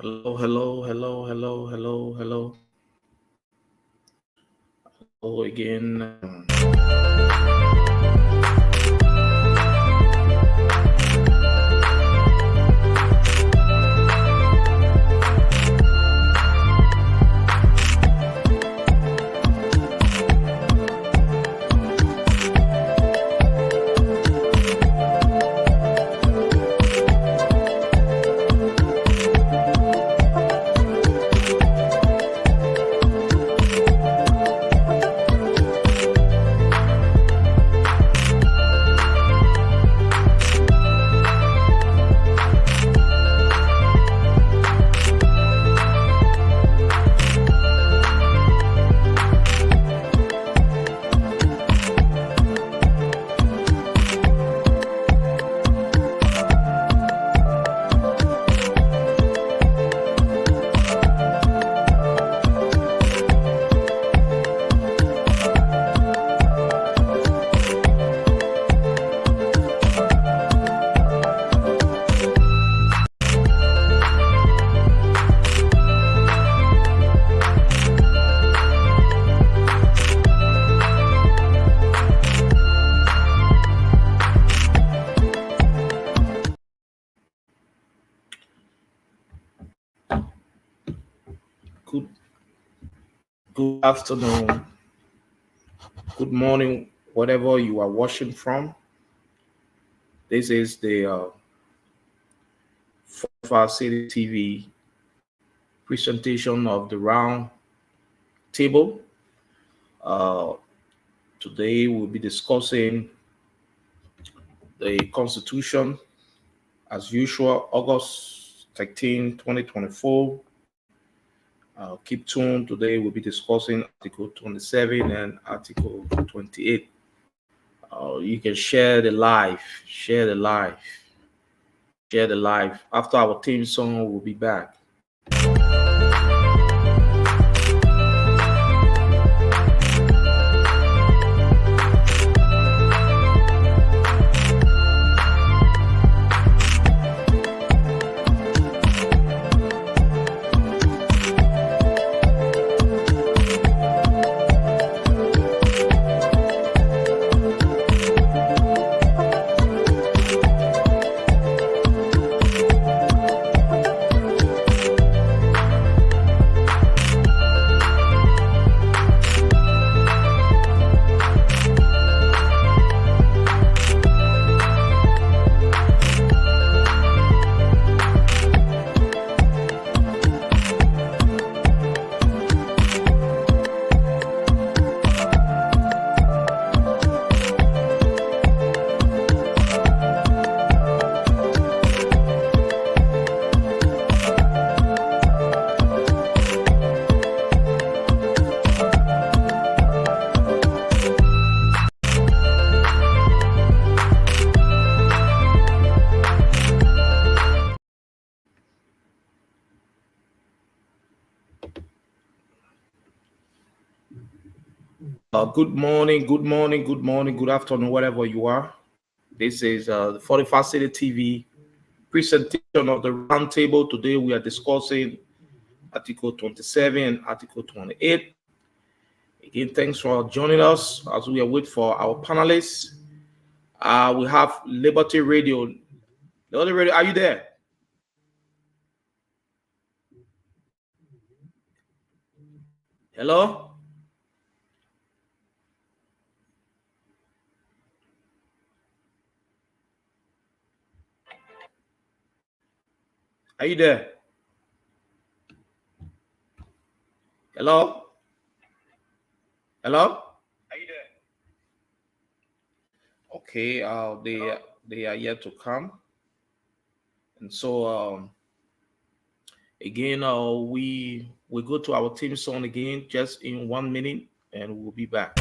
Hello, hello, hello, hello, hello, hello. Hello again. Good, good afternoon, good morning, whatever you are watching from. This is the Far City TV presentation of the round table. Uh, Today we'll be discussing the Constitution as usual, August 13, 2024. Keep tuned. Today we'll be discussing Article 27 and Article 28. You can share the live. After our theme song, we'll be back. Good afternoon, wherever you are. This is the 45 City TV presentation of the roundtable. Today we are discussing Article 27 and Article 28. Again, thanks for joining us as we wait for our panelists. We have Liberty Radio. Liberty Radio, are you there? Hello? Are you there? Hello? Hello? Are you there? Okay, they are yet to come. And so again, we go to our theme song again just in 1 minute and we'll be back.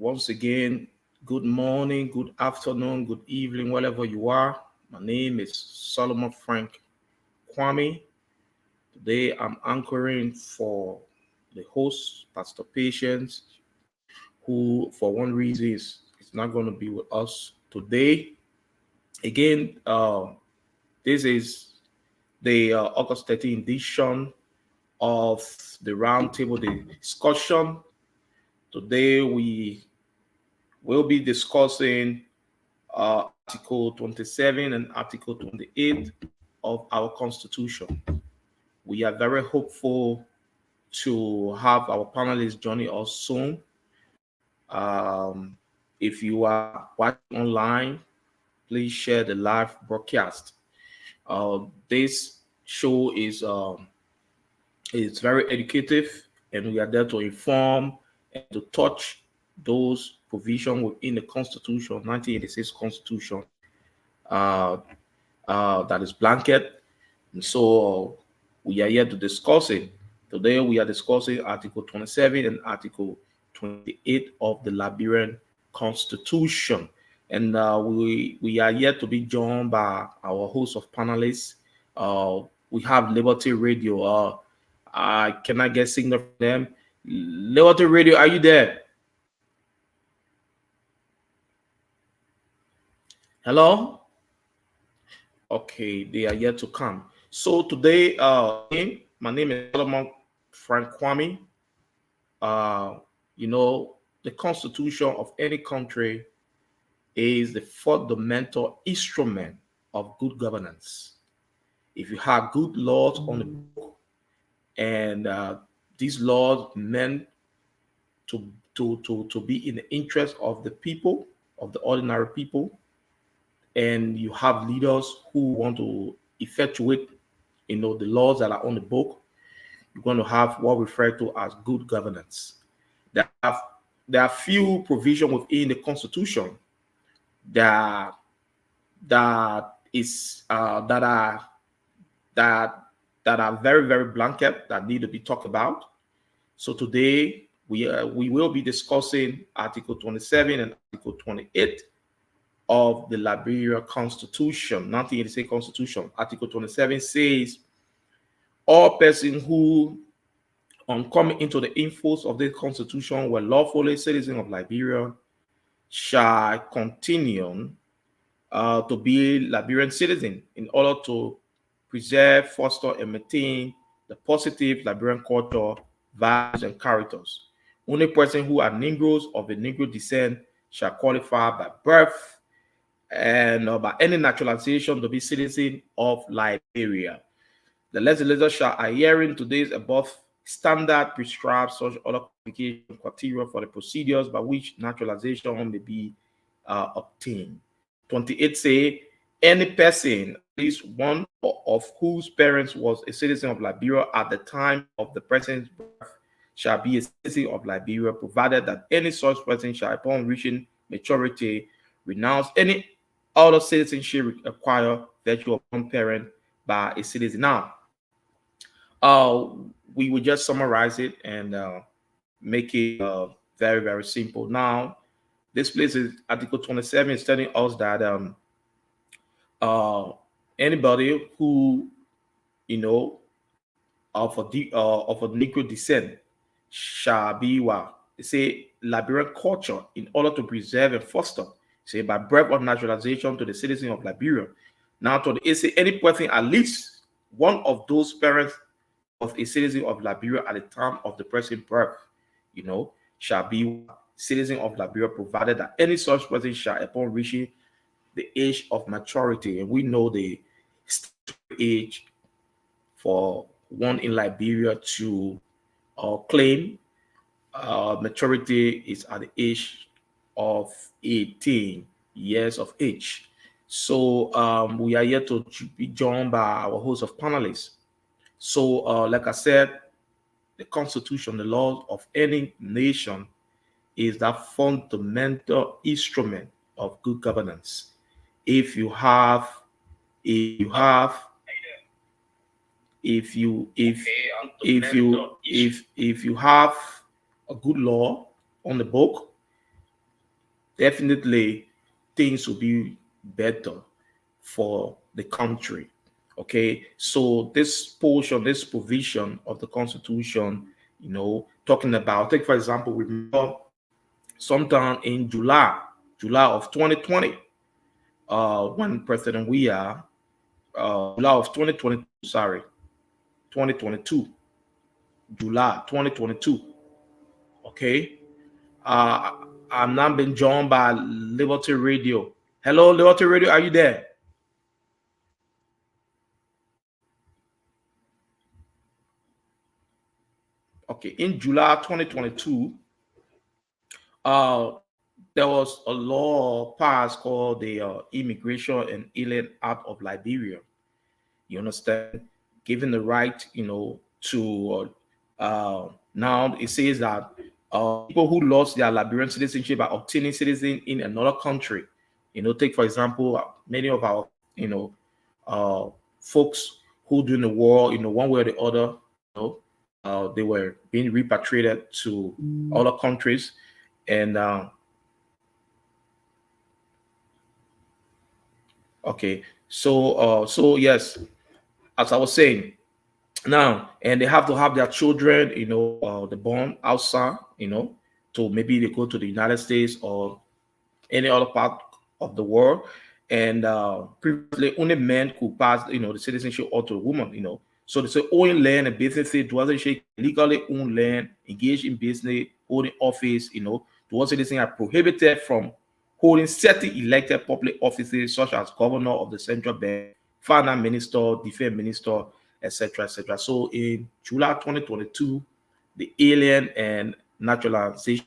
Once again, good morning, good afternoon, good evening, wherever you are. My name is Solomon Frank Kwame. Today I'm anchoring for the host, Pastor Patience, who for one reason is not going to be with us today. Again, this is the August 13th edition of the roundtable discussion. Today we will be discussing Article 27 and Article 28 of our Constitution. We are very hopeful to have our panelists joining us soon. If you are watching online, please share the live broadcast. This show is very educative, and we are there to inform and to touch those provisions within the Constitution, 1986 Constitution, uh, that is blanket. And so we are here to discuss it. Today we are discussing Article 27 and Article 28 of the Liberian Constitution. And we are here to be joined by our host of panelists. We have Liberty Radio. Can I get signal from them? Liberty Radio, are you there? Hello? Okay, they are yet to come. So today, my name is Solomon Frank Kwame. The constitution of any country is the fundamental instrument of good governance. If you have good laws on the book, and these laws meant to be in the interest of the people, of the ordinary people, and you have leaders who want to effectuate, the laws that are on the book, you're going to have what we refer to as good governance. There are few provisions within the Constitution that is that are very, very blanket, that need to be talked about. So today we will be discussing Article 27 and Article 28 of the Liberia Constitution, 1986 Constitution. Article 27 says, all persons who, on coming into the influence of the Constitution, were lawfully citizens of Liberia, shall continue to be Liberian citizens in order to preserve, foster, and maintain the positive Liberian culture, values, and characters. Only persons who are Negroes of a Negro descent shall qualify by birth and by any naturalization to be citizen of Liberia. The legislature shall adhere in today's above standard prescribe such other qualification criteria for the procedures by which naturalization may be obtained. 28 say any person, at least one of whose parents was a citizen of Liberia at the time of the person's birth, shall be a citizen of Liberia, provided that any such person shall, upon reaching maturity, renounce any other citizenship acquired virtue of one parent by a citizen. Now, we will just summarize it and make it very, very simple. Now, this place is Article 27 is telling us that anybody who, of a Negro descent shall be what they say Liberian culture in order to preserve and foster, say by birth or naturalization to the citizen of Liberia. Now, to the say any person, at least one of those parents of a citizen of Liberia at the time of the person's birth, shall be citizen of Liberia, provided that any such person shall, upon reaching the age of maturity, and we know the age for one in Liberia to claim maturity is at the age of 18 years of age. So we are here to be joined by our host of panelists. So, like I said, the Constitution, the laws of any nation, is that fundamental instrument of good governance. If you have a good law on the book, definitely things will be better for the country. Okay, so this portion, this provision of the Constitution, talking about, take for example, remember sometime in July of 2020, when President Weah, July of 2020, sorry, 2022, July 2022. Okay, uh, I'm now being joined by Liberty Radio. Hello, Liberty Radio, are you there? Okay, in July 2022, uh, there was a law passed called the Immigration and Alien Act of Liberia. You understand? Given the right, to now it says that people who lost their Liberian citizenship by obtaining citizenship in another country, take for example, many of our, uh, folks who during the war, one way or the other, they were being repatriated to other countries, and okay, so yes, as I was saying, now, and they have to have their children, the born outside, to maybe they go to the United States or any other part of the world. And previously, only men could pass, the citizenship or to a woman, So they say owning land and businesses, towards she legally own land, engage in business, holding office, towards citizens are prohibited from holding certain elected public offices such as governor of the central bank, finance minister, defense minister, etc., etc. So in July 2022, the Alien and Naturalization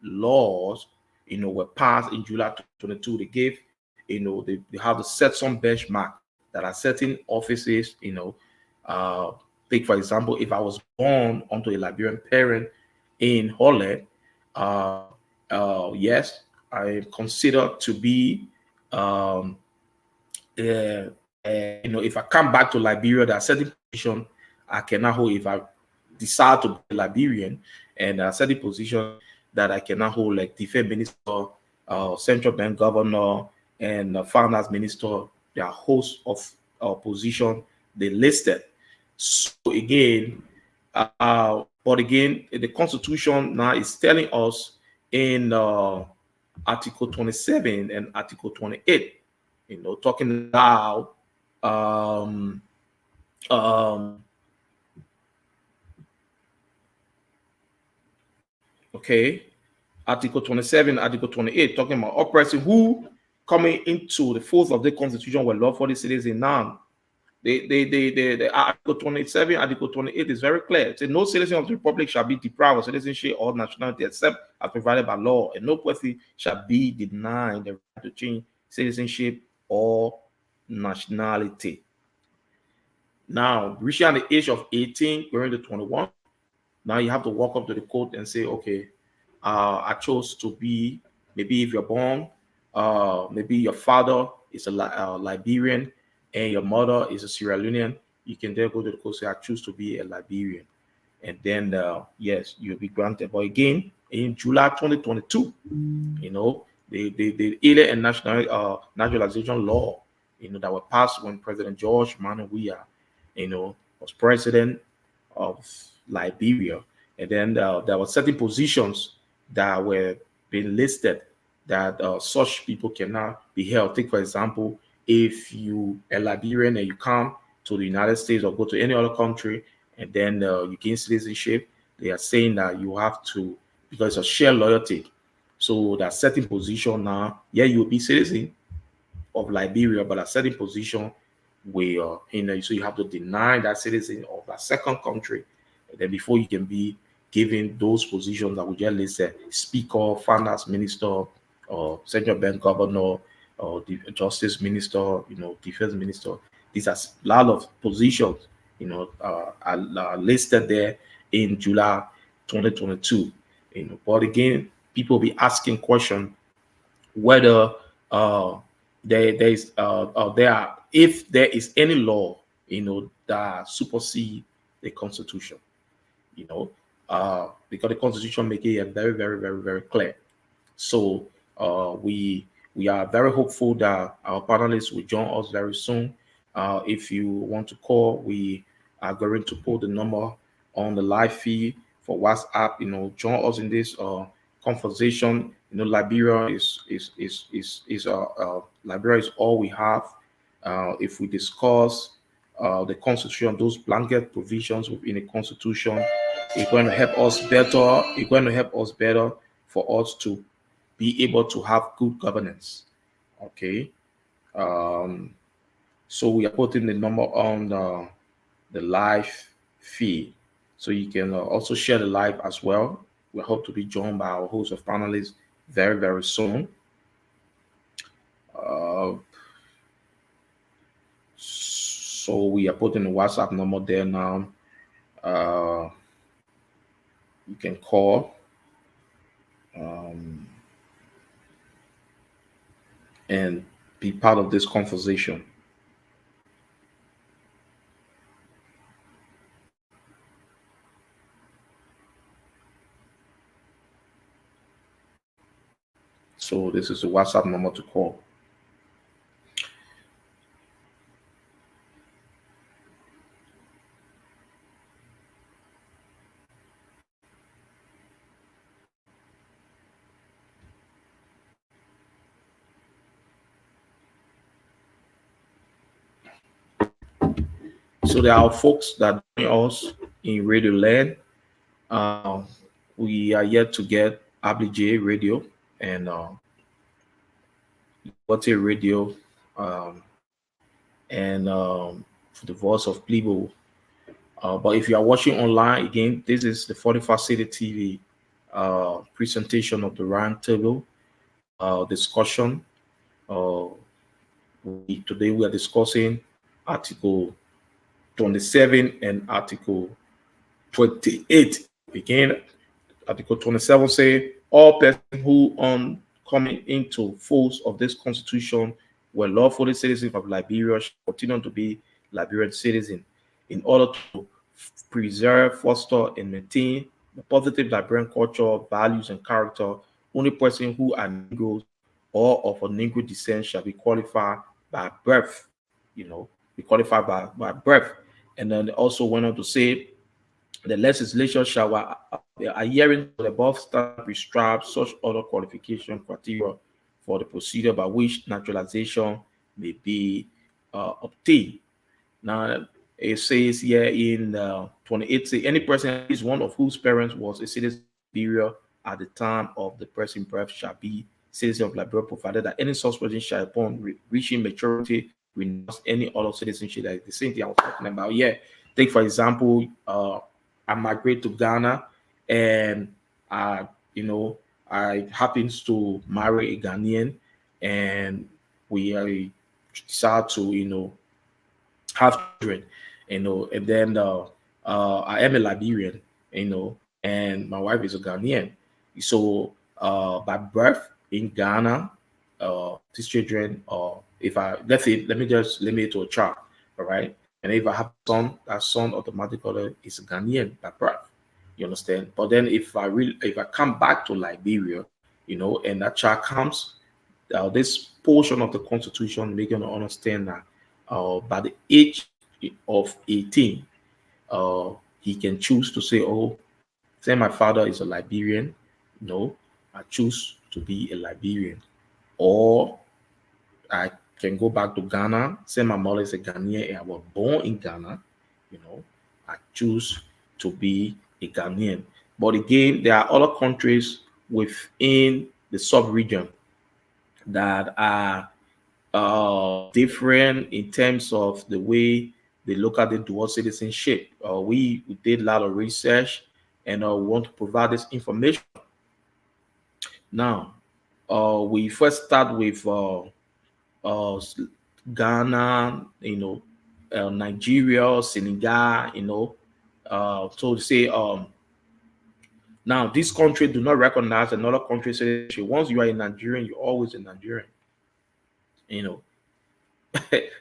laws, were passed in July 2022. They gave, they have to set some benchmark that are certain offices, uh, take for example, if I was born onto a Liberian parent in Holland, uh, yes, I am considered to be, um, if I come back to Liberia, there are certain positions I cannot hold if I decide to be a Liberian, and there are certain positions that I cannot hold, like defense minister, central bank governor, and finance minister. There are hosts of position they listed. So again, but again, the Constitution now is telling us in Article 27 and Article 28, talking about um, um, okay, Article 27, Article 28, talking about all persons who coming into the fold of the Constitution were lawfully citizens now. The Article 27, Article 28 is very clear. It says no citizen of the Republic shall be deprived of citizenship or nationality except as provided by law, and no person shall be denied the right to change citizenship or nationality. Now, reaching the age of 18, going to 21, now you have to walk up to the court and say, okay, I chose to be, maybe if you're born, maybe your father is a Liberian and your mother is a Sierra Leonean, you can then go to the court and say, I choose to be a Liberian. And then, yes, you'll be granted. But again, in July 2022, the Alien and Naturalization law, that were passed when President George Manuel Weah, was president of Liberia. And then there were certain positions that were being listed that such people cannot be held. Take, for example, if you are Liberian and you come to the United States or go to any other country and then you gain citizenship, they are saying that you have to, because it's a shared loyalty. So that certain position now, yeah, you'll be citizen of Liberia, but a certain position where, so you have to deny that citizen of a second country, and then before you can be given those positions that we just listed: speaker, finance minister, or central bank governor, or the justice minister, defense minister. These are a lot of positions, are listed there in July 2022. But again, people be asking question whether there are, if there is any law, that supersede the Constitution, because the Constitution make it very, very, very, very clear. So We are very hopeful that our panelists will join us very soon. If you want to call, we are going to put the number on the live feed for WhatsApp. Join us in this conversation. Liberia Liberia is all we have. If we discuss the constitution, those blanket provisions within the constitution, it's going to help us better. It's going to help us better for us to be able to have good governance. Okay. Um, so we are putting the number on the live feed. So you can also share the live as well. We hope to be joined by our host of panelists very, very soon. Uh, so we are putting the WhatsApp number there now. You can call and be part of this conversation. So this is the WhatsApp number to call. So there are folks that join us in Radio Land. We are yet to get Abli Radio and Liberty Radio, and for the Voice of Plebo. But if you are watching online, again, this is the 45 City TV presentation of the round table discussion. Today we are discussing Article 27 and Article 28. Again, Article 27 say all persons who on coming into force of this constitution were lawfully citizens of Liberia shall continue to be Liberian citizens in order to preserve, foster, and maintain the positive Liberian culture, values, and character. Only person who are Negroes or of a Negro descent shall be qualified by birth, be qualified by birth. And then they also went on to say the legislation shall adhering to the above standard prescribe such other qualification criteria for the procedure by which naturalization may be obtained. Now, it says here in 28, say any person is one of whose parents was a citizen of Liberia at the time of the person birth shall be citizen of Liberia, provided that any such person shall, upon reaching maturity, renounce any other citizenship. That is the same thing I was talking about. Yeah, take for example, I migrate to Ghana, and I happens to marry a Ghanaian, and we decide to have children, and then I am a Liberian, and my wife is a Ghanaian. So by birth in Ghana, these children, if let me just limit it to a child, all right? And if I have a son, that son automatically is a Ghanaian by birth. You understand? But then if I come back to Liberia, and that child comes, this portion of the constitution making to understand that by the age of 18, he can choose to say, oh, say my father is a Liberian. No, I choose to be a Liberian. Or I can go back to Ghana, say my mother is a Ghanaian and I was born in Ghana, I choose to be a Ghanaian. But again, there are other countries within the sub-region that are different in terms of the way they look at the dual citizenship. We did a lot of research and we want to provide this information. Now, we first start with Ghana, Nigeria, Senegal, so to say, now this country do not recognize another country citizenship. Once you are a Nigerian, you're always a Nigerian.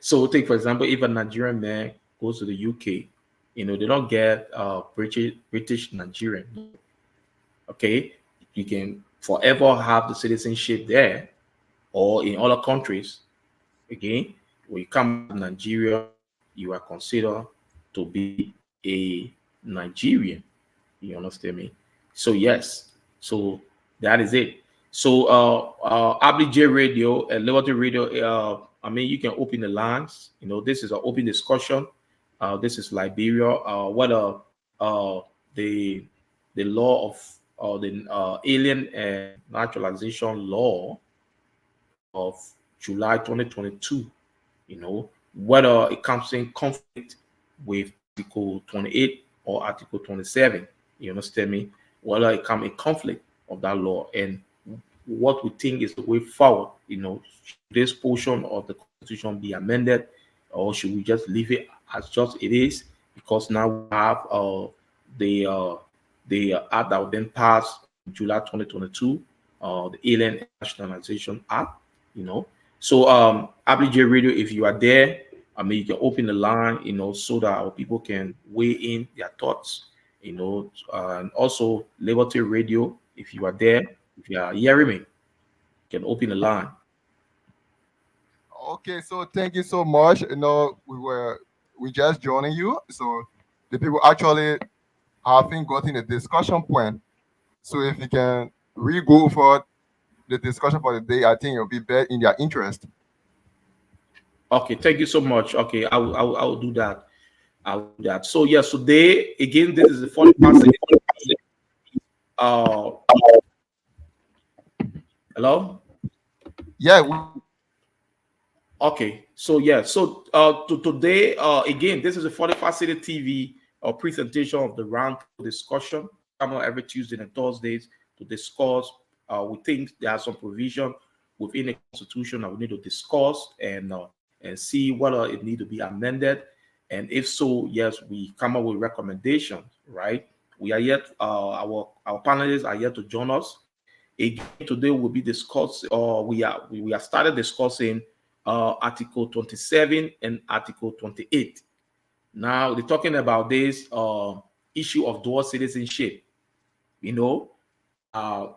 So take for example, if a Nigerian man goes to the UK, they don't get British Nigerian. Okay, you can forever have the citizenship there or in other countries, again, when you come to Nigeria, you are considered to be a Nigerian. You understand me? So yes, so that is it. So RBJ Radio and Liberty Radio. I mean, you can open the lines. You know, this is an open discussion. This is Liberia. Whether the law of the alien and naturalization law of July 2022, you know, whether it comes in conflict with Article 28 or Article 27. You understand me? Whether it come in conflict of that law and what we think is the way forward. You know, should this portion of the Constitution be amended, or should we just leave it as just it is? Because now we have the uh, the act that then passed in July 2022, the Alien Nationalization Act. You know, so RBJ Radio, if you are there, I mean, you can open the line, you know, so that our people can weigh in their thoughts, you know, and also Liberty Radio, if you are there, if you are hearing me, you can open the line. Okay, so thank you so much. We just joining you, so the people actually haven't gotten a discussion point. So if you can re-go for the discussion for the day, I think it'll be better in their interest. Okay, thank you so much. Okay, I will do that. I will do that. So yes, today again, this is the 40%. Uh, hello. Yeah, Okay, so yeah, so today again, this is a 45 City TV presentation of the round discussion. Come on every Tuesday and Thursdays to discuss. We think there are some provision within the constitution that we need to discuss and see whether it need to be amended, and if so, yes, we come up with recommendations. Right? We are yet our panelists are yet to join us. Again, today we'll be discussing, or we are started discussing Article 27 and Article 28. Now they're talking about this issue of dual citizenship. You know, uh,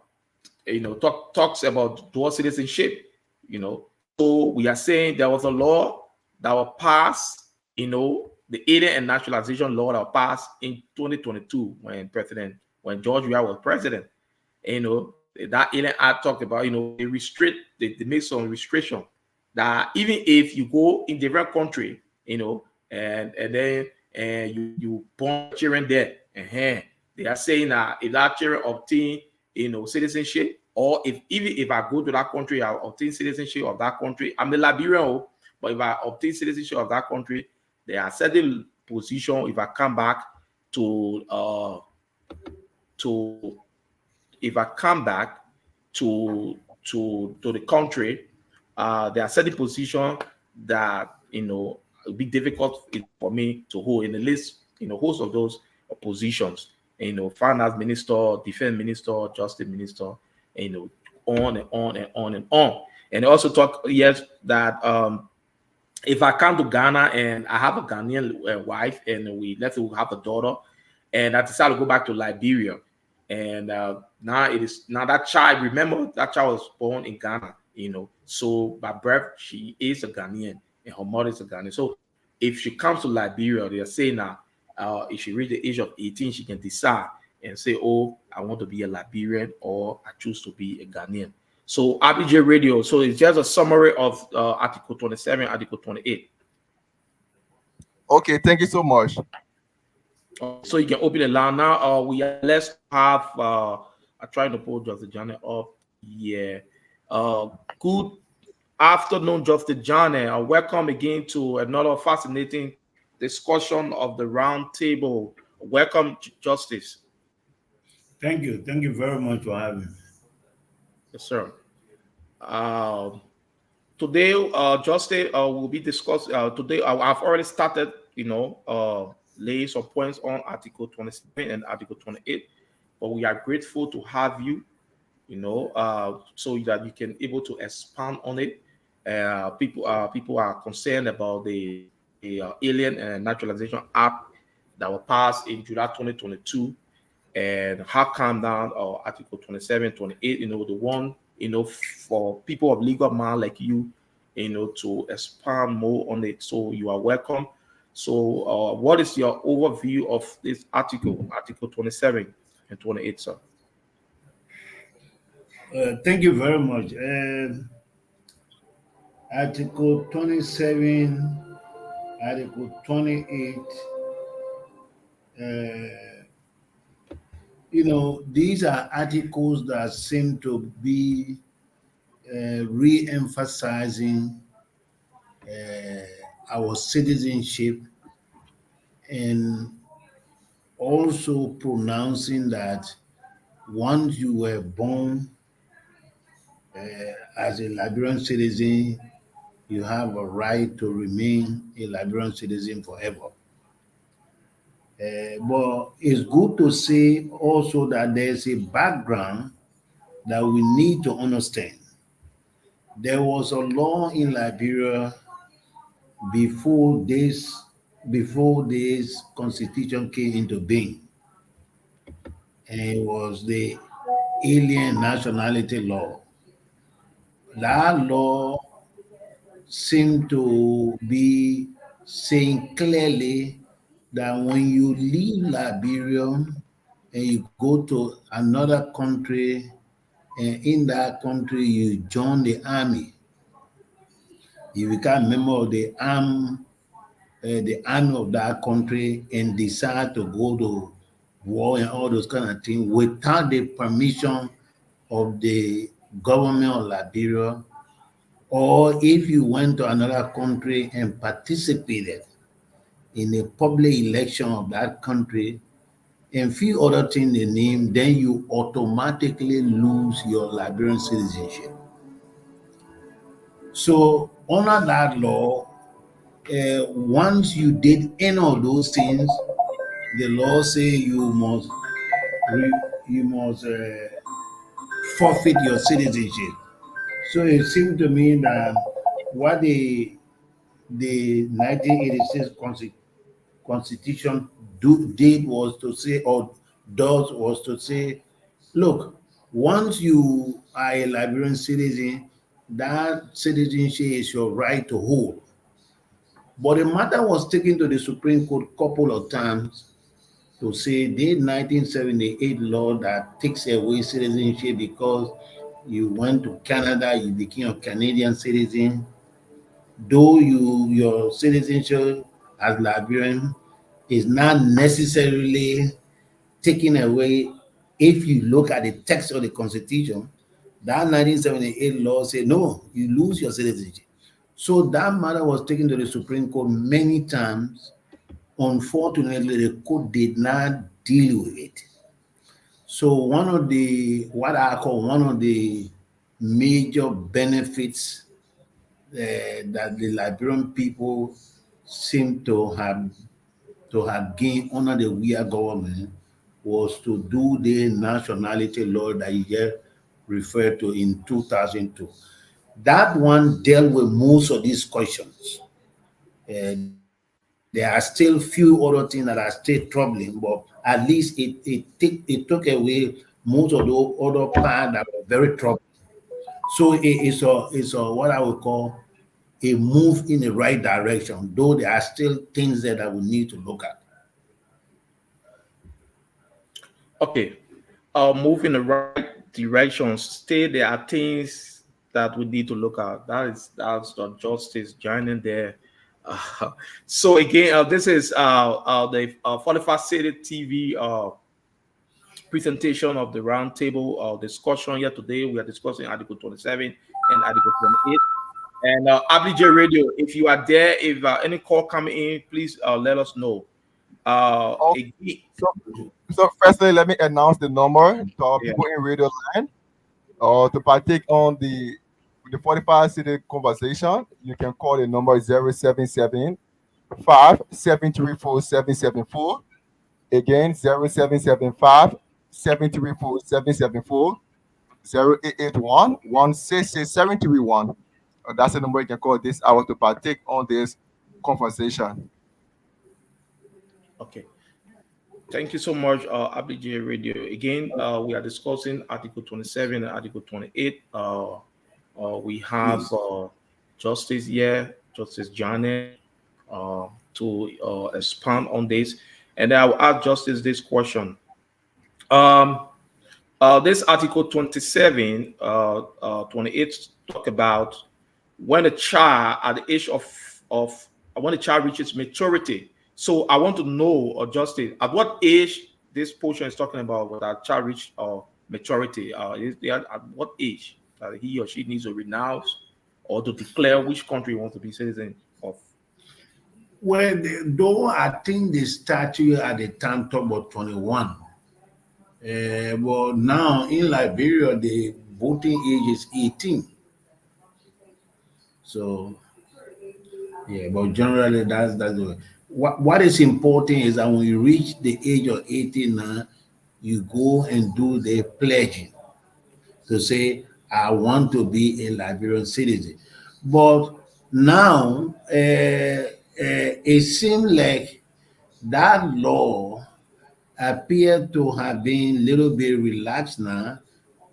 talks about dual citizenship. You know, so we are saying there was a law that was passed. You know, the Alien and Naturalization Law that was passed in 2022 when George Weah was president. You know, that Alien Act talked about, you know, they make some restriction that even if you go in different country, you know, and then you born children there, they are saying that if that children obtain, you know, citizenship, or if even if I go to that country, I obtain citizenship of that country. I'm a Liberian, but if I obtain citizenship of that country, there are certain position. If I come back to to if I come back to the country, there are certain positions that, you know, it'll be difficult for me to hold in the list. You know, host of those positions. You know, finance minister, defense minister, justice minister, and, you know, on and on and on and on. And they also talk, yes, that if I come to Ghana and I have a Ghanaian wife, and let's say we have a daughter, and I decide to go back to Liberia, and now that child, remember that child was born in Ghana, you know, so by birth she is a Ghanaian and her mother is a Ghanaian. So if she comes to Liberia, they are saying now, if she reach the age of 18, she can decide and say, oh, I want to be a Liberian, or I choose to be a Ghanaian. So RBJ Radio, so it's just a summary of Article 27, Article 28. okay, thank you so much. So you can open the line now. Let's have I try to pull Justice Johnny up. Yeah. Good afternoon, Justice Johnny. Welcome again to another fascinating discussion of the round table. Welcome, Justice. Thank you. Thank you very much for having me. Yes, sir. Uh, Today, Justice, we'll be discussing. Today, I've already started, you know, lay some points on Article 27 and Article 28, but we are grateful to have you, you know, so that you can able to expand on it. People are concerned about the Alien and Naturalization Act that was passed in July 2022, and how come down or Article 27, 28, the one, for people of legal mind like you, to expand more on it. So you are welcome. So what is your overview of this Article 27 and 28, sir? Thank you very much. Article 27, Article 28. These are articles that seem to be re-emphasizing our citizenship and also pronouncing that once you were born as a Liberian citizen, you have a right to remain a Liberian citizen forever. But it's good to say also that there's a background that we need to understand. There was a law in Liberia before this constitution came into being, and it was the Alien Nationality Law. That law seemed to be saying clearly that when you leave Liberia and you go to another country, and in that country you join the army, you become a member of the army of that country and decide to go to war and all those kind of things without the permission of the government of Liberia, or if you went to another country and participated in a public election of that country and few other things they name, then you automatically lose your Liberian citizenship. So under that law, once you did any of those things, the law say you must forfeit your citizenship. So it seemed to me that what the 1986 constitution did was to say, or does was to say, look, once you are a Liberian citizen, that citizenship is your right to hold. But the matter was taken to the Supreme Court a couple of times to say the 1978 law that takes away citizenship because you went to Canada, you became a Canadian citizen, though your citizenship as Liberian is not necessarily taken away if you look at the text of the Constitution. That 1978 law said no, you lose your citizenship. So that matter was taken to the Supreme Court many times. Unfortunately, the court did not deal with it. So what I call one of the major benefits that the Liberian people seem to have gained under the WIA government was to do the nationality law that you just referred to in 2002. That one dealt with most of these questions. There are still few other things that are still troubling, but at least it took away most of the other parts that were very troubling. So it's a what I would call a move in the right direction, though there are still things there that we need to look at. Okay, move in the right direction. Still, there are things that we need to look at. That's the justice joining there. Uh, so again, this is the 45 City TV presentation of the roundtable discussion here today. We are discussing Article 27 and Article 28. And ABJ Radio, if you are there, if any call coming in, please let us know. Oh, Again, so firstly, let me announce the number to our yeah. people in radio line or to partake on the 45 city conversation. You can call the number 077 734 Again, 0775 734 774 0881 166 That's the number you can call this hour to partake on this conversation. Okay. Thank you so much, ABJ Radio. Again, we are discussing Article 27 and Article 28. We have Please. Justice here, Justice Janet, to expand on this. And then I will ask Justice this question. Um, this Article 27, 28 talk about when a child at the age of when a child reaches maturity. So I want to know, or Justice, at what age this portion is talking about when that child reach maturity? Is they at what age that he or she needs to renounce or to declare which country he wants to be citizen of? Well, though I think the statute at the time talk about 21. But now in Liberia, the voting age is 18. So yeah, but generally that's the way. What is important is that when you reach the age of 18 now, you go and do the pledging to say, I want to be a Liberian citizen. But now it seems like that law appear to have been a little bit relaxed now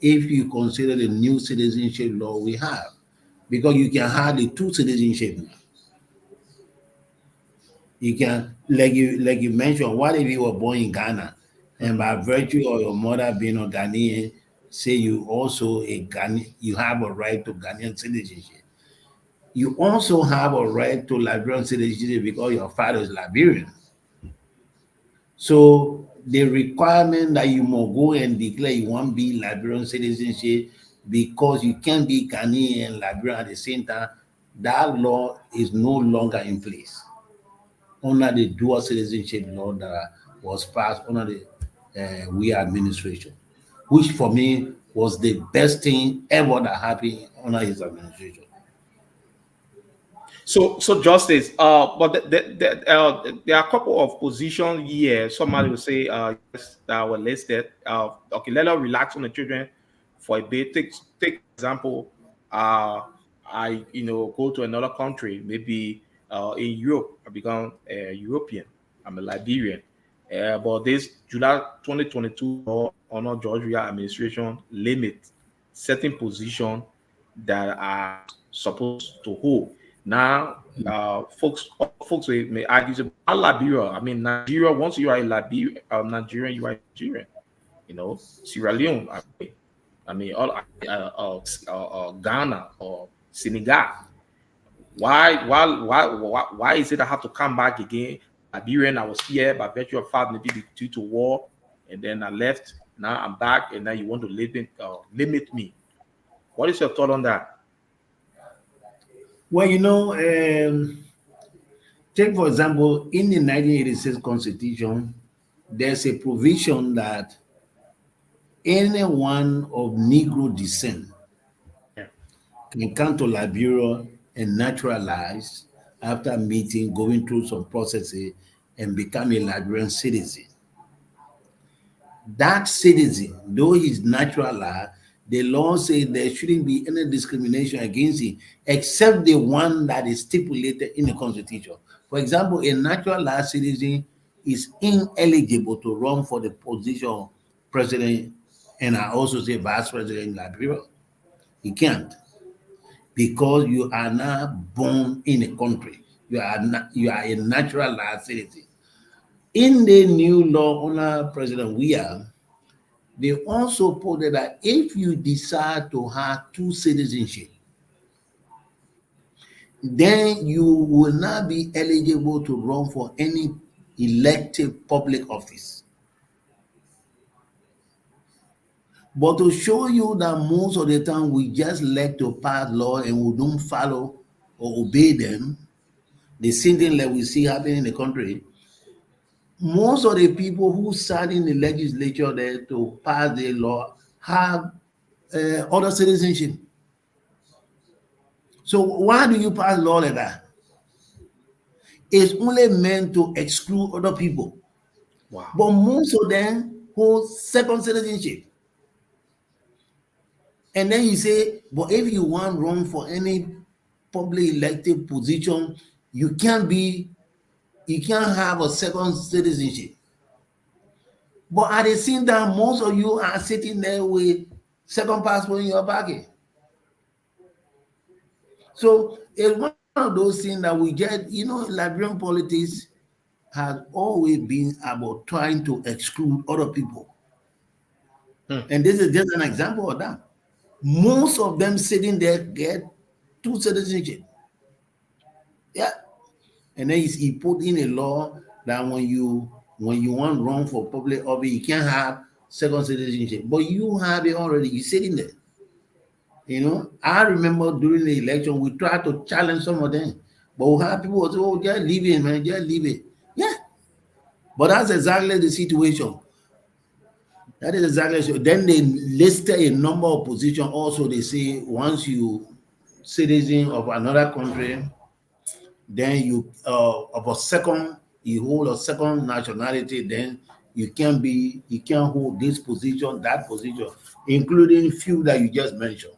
if you consider the new citizenship law we have. Because you can have the two citizenship now. You can, like you mentioned, what if you were born in Ghana and by virtue of your mother being a Ghanaian, say you also a Ghanaian, you have a right to Ghanaian citizenship. You also have a right to Liberian citizenship because your father is Liberian. So the requirement that you must go and declare you want to be Liberian citizenship because you can't be Ghanaian and Liberian at the same time, that law is no longer in place under the dual citizenship law that was passed under the we administration, which for me was the best thing ever that happened under his administration. So Justice, but there are a couple of positions here. Somebody will say, yes, that were listed. Okay, let us relax on the children for a bit. Take example, I go to another country, maybe in Europe. I become a European. I'm a Liberian. But this July 2022 law under Georgia administration limit certain position that are supposed to hold. Now, folks may argue, say, "Ah, Liberia. I mean, Nigeria. Once you are a Liberia, Nigerian, you are Nigerian. Sierra Leone. I mean, all Ghana or Senegal. Why is it I have to come back again? Liberian, I was here by virtue of fact, maybe due to war, and then I left. Now I'm back, and now you want to limit me. What is your thought on that? Well, take for example, in the 1986 Constitution, there's a provision that anyone of Negro descent Yeah. can come to Liberia and naturalize after meeting, going through some processes, and become a Liberian citizen. That citizen, though he's naturalized, the law says there shouldn't be any discrimination against him except the one that is stipulated in the Constitution. For example, a naturalized citizen is ineligible to run for the position of president, and I also say vice president in Liberia. He can't because you are not born in a country. You are a naturalized citizen. In the new law under President Weah, they also put it that if you decide to have two citizenship, then you will not be eligible to run for any elective public office. But to show you that most of the time we just like to pass law and we don't follow or obey them, the same thing that we see happening in the country, most of the people who sat in the legislature there to pass the law have other citizenship. So why do you pass law like that? It's only meant to exclude other people. Wow. But most of them hold second citizenship. And then you say, but if you want to run for any public elected position, you can't have a second citizenship. But at the same time, most of you are sitting there with second passport in your pocket. So it's one of those things that we get, Liberian politics has always been about trying to exclude other people. And this is just an example of that. Most of them sitting there get two citizenship. Yeah. And then he put in a law that when you want run for public office, you can't have second citizenship. But you have it already. You're sitting there. I remember during the election, we tried to challenge some of them. But we have people who say, oh, just leave it, man, just leave it. Yeah. But that's exactly the situation. That is exactly so. Then they listed a number of positions. Also, they say once you citizen of another country, then you you hold a second nationality, then you can hold this position, that position, including few that you just mentioned.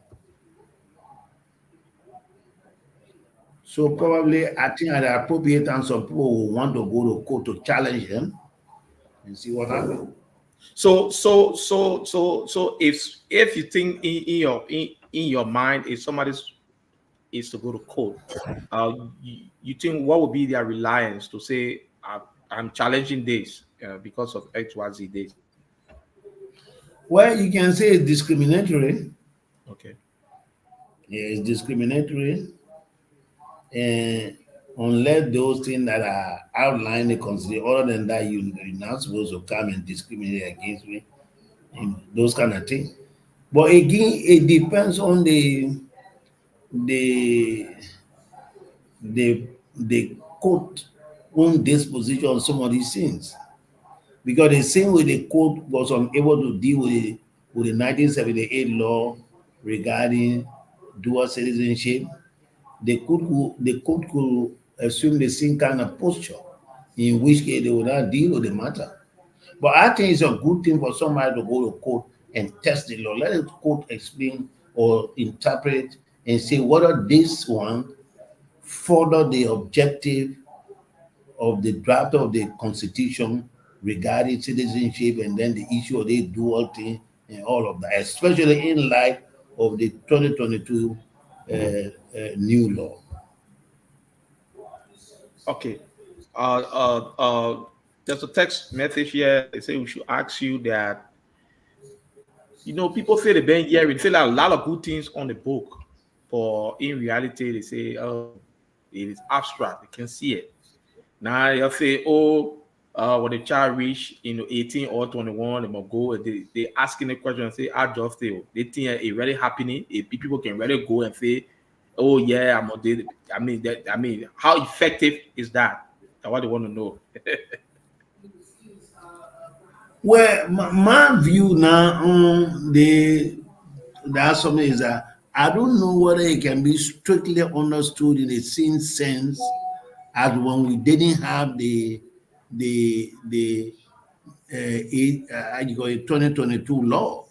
So probably I think at the appropriate time, some people will want to go to court to challenge him and see what happens. So if you think in your mind, if somebody is to go to court, you think what would be their reliance to say I'm challenging this because of XYZ this? Well, you can say it's discriminatory. Okay. Yeah, it's discriminatory. And unless those things that are outlined in consider, other than that, you're not supposed to come and discriminate against me and those kind of things. But again, it depends on the the court own disposition on some of these things. Because the same way the court was unable to deal with the 1978 law regarding dual citizenship, the court could assume the same kind of posture, in which case they would not deal with the matter. But I think it's a good thing for somebody to go to court and test the law. Let the court explain or interpret and say whether this one further the objective of the draft of the constitution regarding citizenship, and then the issue of the dual thing and all of that, especially in light of the 2022 new law. Okay. There's a text message here. They say we should ask you that. People say they've been hearing, say like a lot of good things on the book, but in reality, they say, oh, it is abstract. They can see it. Now they'll say, oh, when the child reach 18 or 21, they must go. They asking the question and say, I just feel they think it really happening. If people can really go and say, oh yeah, I'm a, I mean, how effective is that? That's what they want to know. Well, my view now on the something is that I don't know whether it can be strictly understood in the same sense as when we didn't have the 2022 law,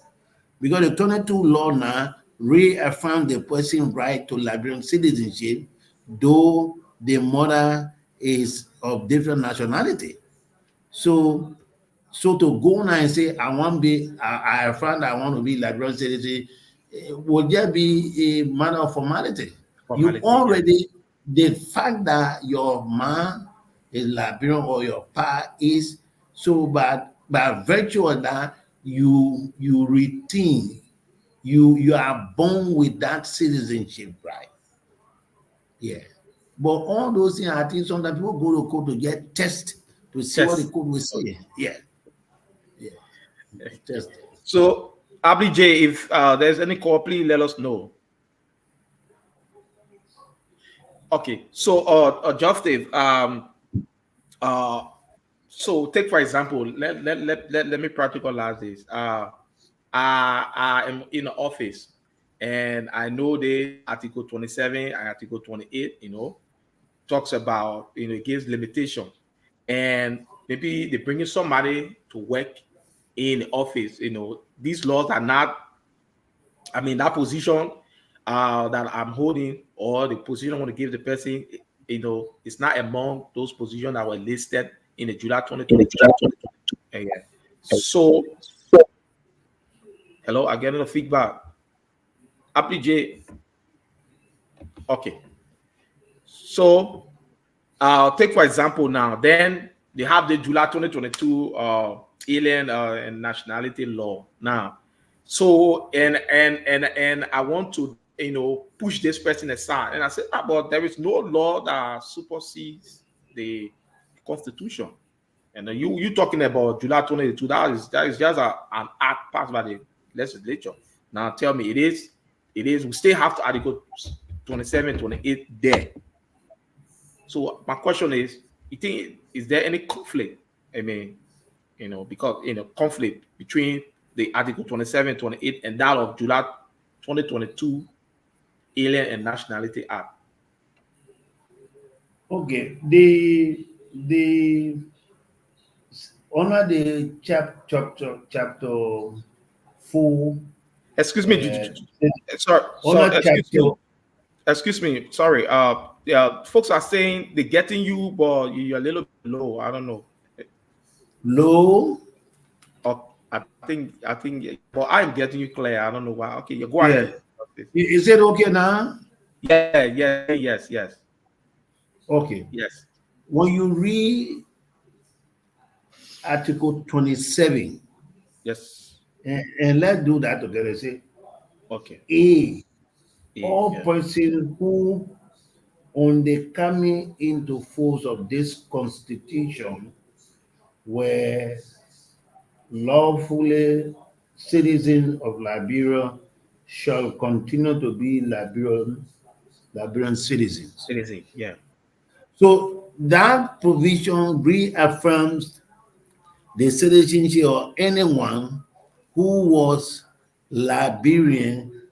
because the 2022 law now reaffirmed the person's right to Liberian citizenship, though the mother is of different nationality. So to go now and say I want to be, I found I want to be Liberian citizen, will just be a matter of formality. You already, the fact that your man is Liberian or your pa is, so by virtue of that, you retain, you are born with that citizenship right. Yeah. But all those things, I think sometimes people go to court to get tested to see what the court will say. Yeah. Just so, Abby J, if there's any call, please let us know. Okay, so Justin, so take for example, let me practicalize this. I am in the office, and I know the Article 27 and Article 28, talks about, it gives limitation, and maybe they bring in somebody to work in the office. These laws are not, that position that I'm holding, or the position I want to give the person, it's not among those positions that were listed in the July 2022. Yeah. So, hello, I'm getting a feedback. Appy J. Okay. So, take for example now, then they have the July 2022 alien and nationality law now. So, and I want to, push this person aside. And I said, but there is no law that supersedes the Constitution. And you talking about July 2022, that is just an act passed by the legislature. Now tell me, it is, we still have to Article 27, 28 there. So my question is, you think, is there any conflict? I mean, because conflict between the Article 27, 28 and that of July 2022 Alien and Nationality Act? Okay, the under the chapter 4. Excuse me, sorry, excuse me, sorry. Yeah, folks are saying they're getting you, but you're a little bit low. I don't know. Low. I think, but I'm getting you clear. I don't know why. Okay, you go ahead. Is it okay now? Yeah, yes. Okay. Yes. When you read Article 27, yes, and let's do that together. Say, okay. All persons who, on the coming into force of this Constitution, were lawfully citizens of Liberia, shall continue to be Liberian citizens. Yeah. So that provision reaffirms the citizenship of anyone who was Liberian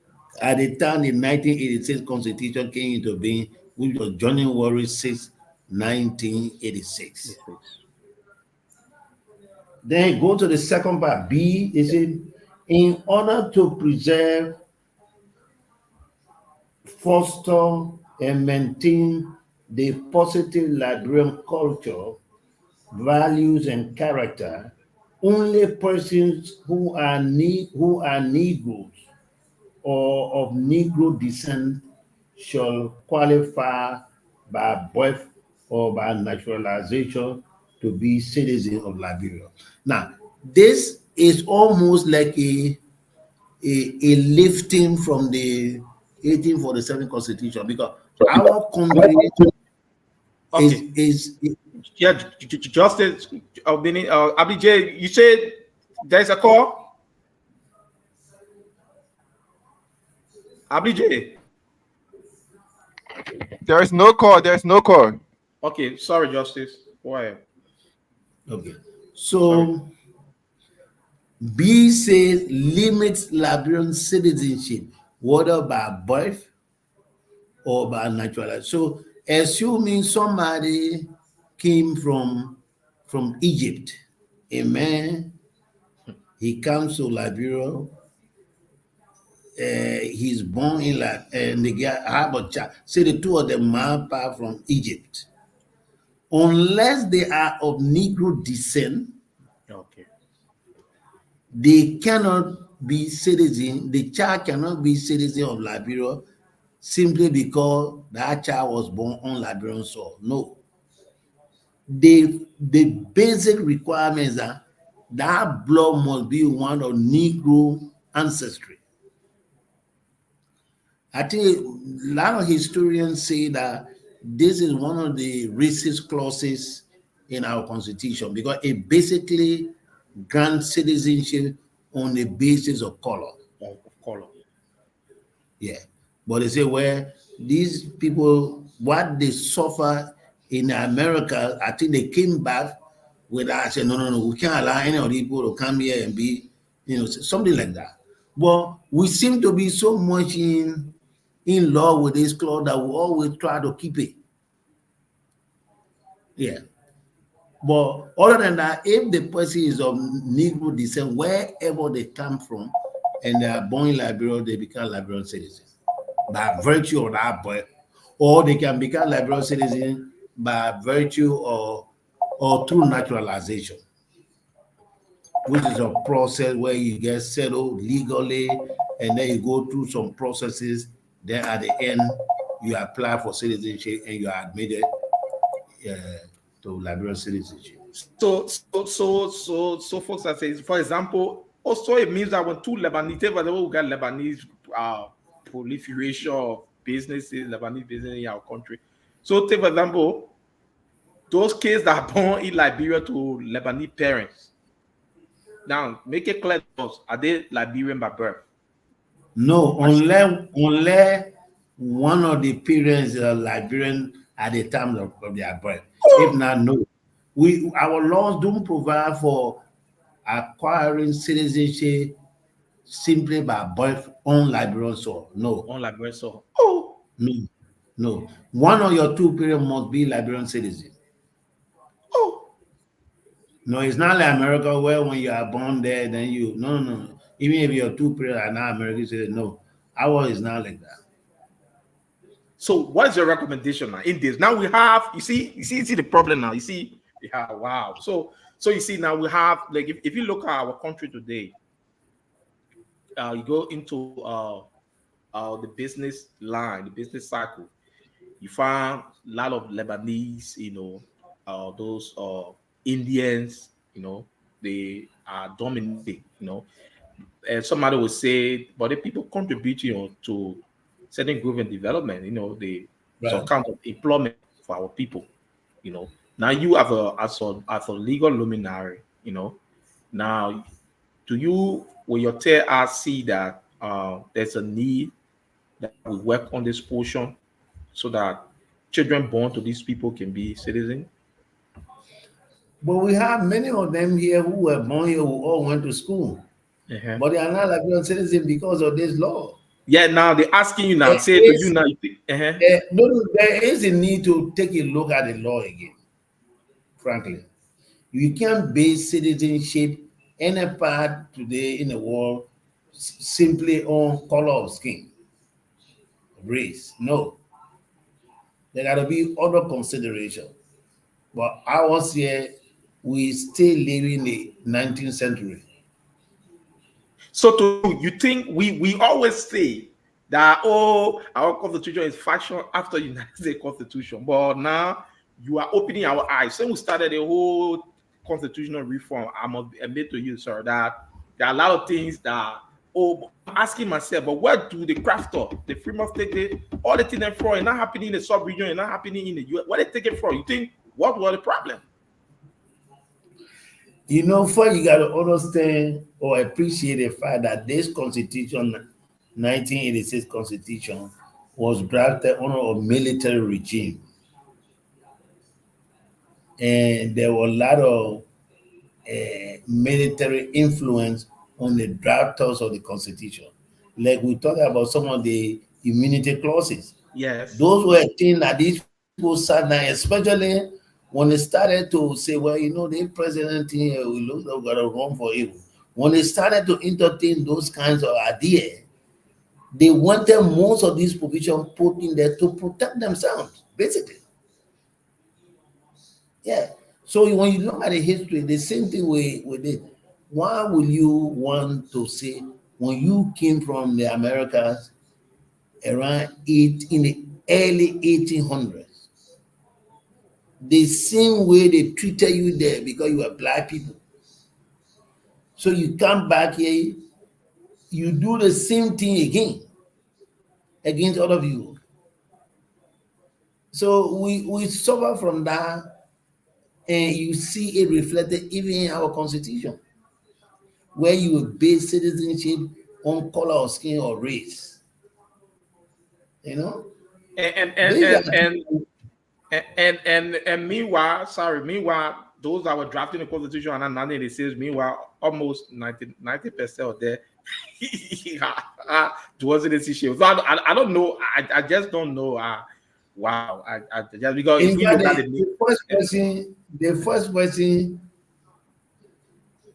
at the time the 1986 Constitution came into being, which was January 6, 1986. Then go to the second part, B. Is it in order to preserve, foster, and maintain the positive Liberian culture, values, and character, only persons who are Negroes or of Negro descent shall qualify by birth or by naturalization to be citizens of Liberia. Now, this is almost like a lifting from the 1847 Constitution, because our country is Justice Abdi, you said there's a call? Abdi? There's no call. Okay, sorry, Justice. Go ahead. Okay. So B says limits Liberian citizenship, whether by birth or by naturalization. So assuming somebody came from Egypt, a man, he comes to Liberia, he's born in and they have a child. Say the two of them are from Egypt. Unless they are of Negro descent, okay, they cannot be citizen. The child cannot be citizen of Liberia simply because that child was born on Liberian soil. No. The basic requirements are that blood must be one of Negro ancestry. I think a lot of historians say that this is one of the racist clauses in our Constitution because it basically grants citizenship on the basis of color. Yeah. But they say, well, these people, what they suffer in America, I think they came back with that. I said, no, we can't allow any of these people to come here and be, something like that. But we seem to be so much in love with this clause that we always try to keep it. Yeah. But other than that, if the person is of Negro descent, wherever they come from, and they are born in Liberia, they become Liberian citizens by virtue of that birth, or they can become Liberian citizens by virtue or through naturalization. which is a process where you get settled legally, and then you go through some processes. Then at the end, you apply for citizenship and you are admitted uh, to Liberian citizenship. So folks are saying, for example, also it means that when two Lebanese, for example, we got Lebanese proliferation of businesses, Lebanese business in our country. So, take for example, those kids that are born in Liberia to Lebanese parents. Now, make it clear to us, are they Liberian by birth? No, unless one of the parents are Liberian at the time of their birth. If not, no. Our laws don't provide for acquiring citizenship simply by birth on Liberian soil. No, On Liberian soil. Oh, no, no. One of your two parents must be Liberian citizen. oh. No, it's not like America where when you are born there, then you no. Even if your two parents are not American citizens, no. Ours is not like that. So, what is your recommendation now in this? Now we have, you see the problem now. You see, yeah, wow. So you see now we have, like, if you look at our country today, you go into the business line, the business cycle, you find a lot of Lebanese, those Indians, they are dominating, and somebody would say, but the people contribute, to certain growth and development, some Right. kind of employment for our people, Now you have as a legal luminary, now do you will your tell us see that there's a need that we work on this portion so that children born to these people can be citizens? But we have many of them here who were born here who all went to school. Uh-huh. But they are not Liberian citizens because of this law. Yeah, now they're asking you now, There say to you is, now, you think, uh-huh. there is a need to take a look at the law again, frankly. You can't base citizenship any part today in the world simply on color of skin, race. No. There got to be other consideration. But ours here, we still live in the 19th century. So you think we always say that our constitution is fashioned after United States Constitution, but now you are opening our eyes. Since we started the whole constitutional reform, I must admit to you, sir, that there are a lot of things that I'm asking myself, but where do the crafter, the Fremont State, all the things from? It's not happening in the sub-region, it's not happening in the US. Where they take it from? You think what was the problem? First you got to understand or appreciate the fact that this constitution, 1986 constitution, was drafted under a military regime. And there were a lot of military influence on the drafters of the constitution. Like we talked about some of the immunity clauses. Yes. Those were things that these people sat down, especially when they started to say, well, the president here, we look like we're going to run for evil. When they started to entertain those kinds of ideas, they wanted most of these provisions put in there to protect themselves, basically. Yeah. So when you look at the history, the same thing we did. Why will you want to say when you came from the Americas around in the early 1800s, the same way they treated you there because you were black people? So you come back here, you do the same thing again against other people. So we suffer from that, and you see it reflected even in our constitution, where you will base citizenship on color of skin or race. And meanwhile, those that were drafting the constitution in 1986, meanwhile, almost 90% of them towards this issue. So I don't know. I just don't know. Wow. I just because if you look at the first person,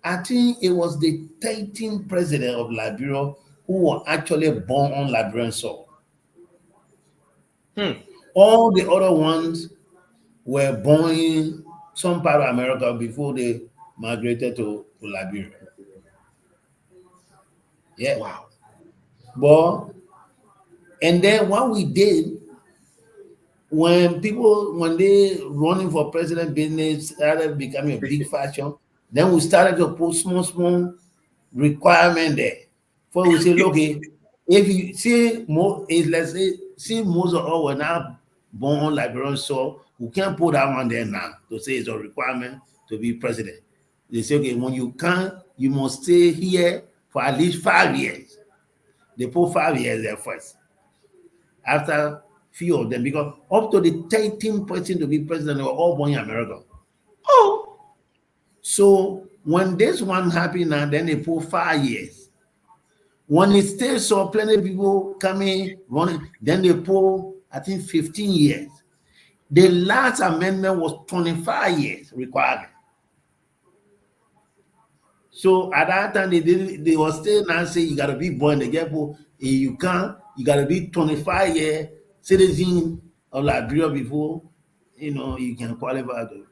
I think it was the 13th president of Liberia who were actually born on Liberian soil. All the other ones were born in some part of America before they migrated to Liberia. Yeah. Wow. But and then what we did when they running for president business started becoming a big fashion, then we started to put small requirement there. For we say, okay, if you see more, let's say most of all were now born on Liberian soil, we can't put that one there now to say it's a requirement to be president. They say, okay, when you can, you must stay here for at least 5 years. They put 5 years there first. After few of them, because up to the 13% to be president, they were all born in America. Oh, So when this one happened, and then they put 5 years. When it still saw plenty of people coming, running, then they put, I think, 15 years. The last amendment was 25 years required. So at that time, they were still not saying you got to be born in the ghetto. You can't, you got to be 25 year citizen of Liberia before, you can qualify to.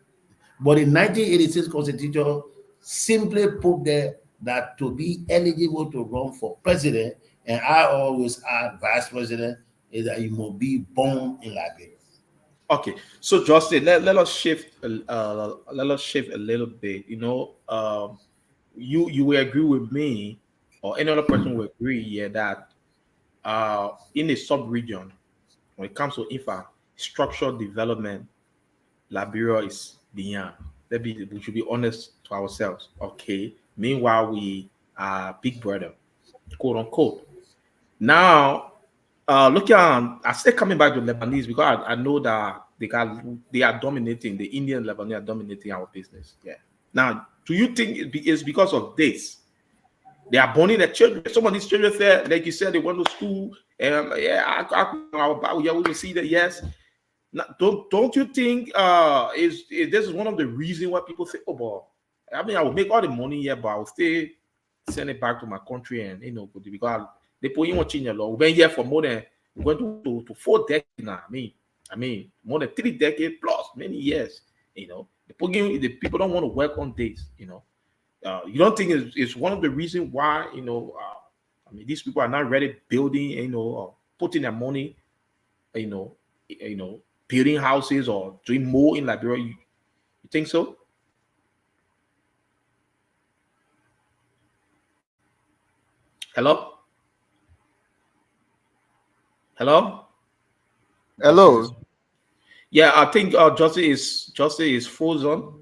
But the 1986 Constitution simply put there that to be eligible to run for president, and I always add vice president, is that you must be born in Liberia. okay. So Justin, let us shift. Let us shift a little bit. You will agree with me, or any other person will agree, yeah, that in a sub-region, when it comes to infrastructure development, Liberia is beyond. We should be honest to ourselves. Okay. Meanwhile, we are big brother, quote unquote. Now, looking on, I still coming back to Lebanese because I know that they are dominating, the Indian Lebanese are dominating our business. Yeah. Now, do you think it's because of this? They are burning their children. Some of these children there, like you said, they went to school. Yeah, yeah, we will see that. Yes. Now, don't you think is this is one of the reasons why people say, oh, boy, I mean, I will make all the money here, but I will still send it back to my country, and because they put in watching your law. We've been here for more than we're going to 4 decades now. I mean, more than 3 decades plus, many years. The people don't want to work on days. You don't think it's one of the reasons why these people are not ready building, putting their money, you know, building houses or doing more in Liberia. You think so? Hello? Hello? Hello. Yeah, I think Justin is frozen.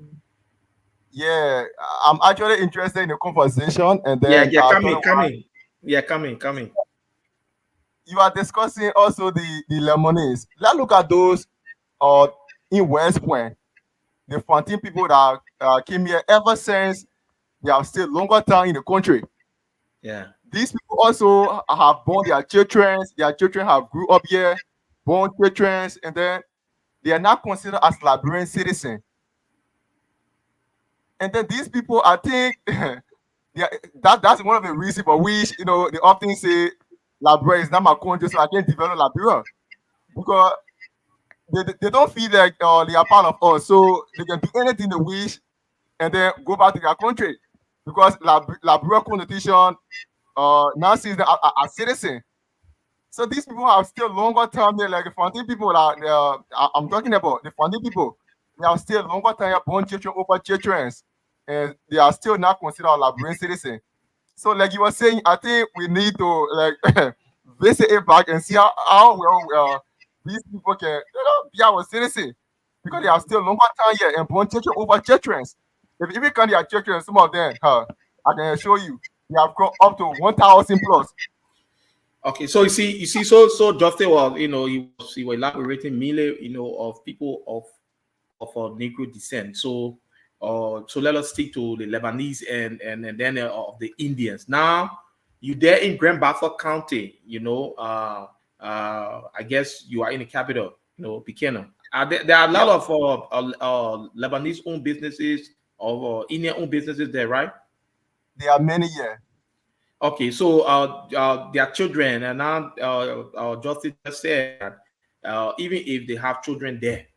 Yeah, I'm actually interested in the conversation, and Yeah, then yeah, I coming, thought coming. Yeah, coming. you are discussing also the Lemonese. Let's look at those in West Point, the Fontaine people that came here ever since they have stayed longer time in the country. Yeah. These people also have born their children. Their children have grew up here, born children, and then they are not considered as Liberian citizens. And then these people, I think, that's one of the reasons for which they often say Liberia is not my country, so I can't develop Liberia because they don't feel like they are part of us, so they can do anything they wish and then go back to their country because Liberia constitution now sees them as citizen. So these people have still longer term there, like the Fontaine people I'm talking about. The Fontaine people, they have still longer time born children over children, and they are still not considered Liberian citizen. So, like you were saying, I think we need to like visit it back and see how well these people can be our citizen because they are still longer time here and born children over children. If you count their children, some of them, I can show you, they have grown up to 1,000 plus. Okay, so so Justin was, he was elaborating mainly, of people of Negro descent. So let us stick to the Lebanese and then of the Indians. Now, you there in Grand Bassa County, I guess you are in the capital, Buchanan. There are a lot of Lebanese owned businesses or Indian owned businesses there, right? There are many here. Okay, so their children, and now Justin just said that even if they have children there,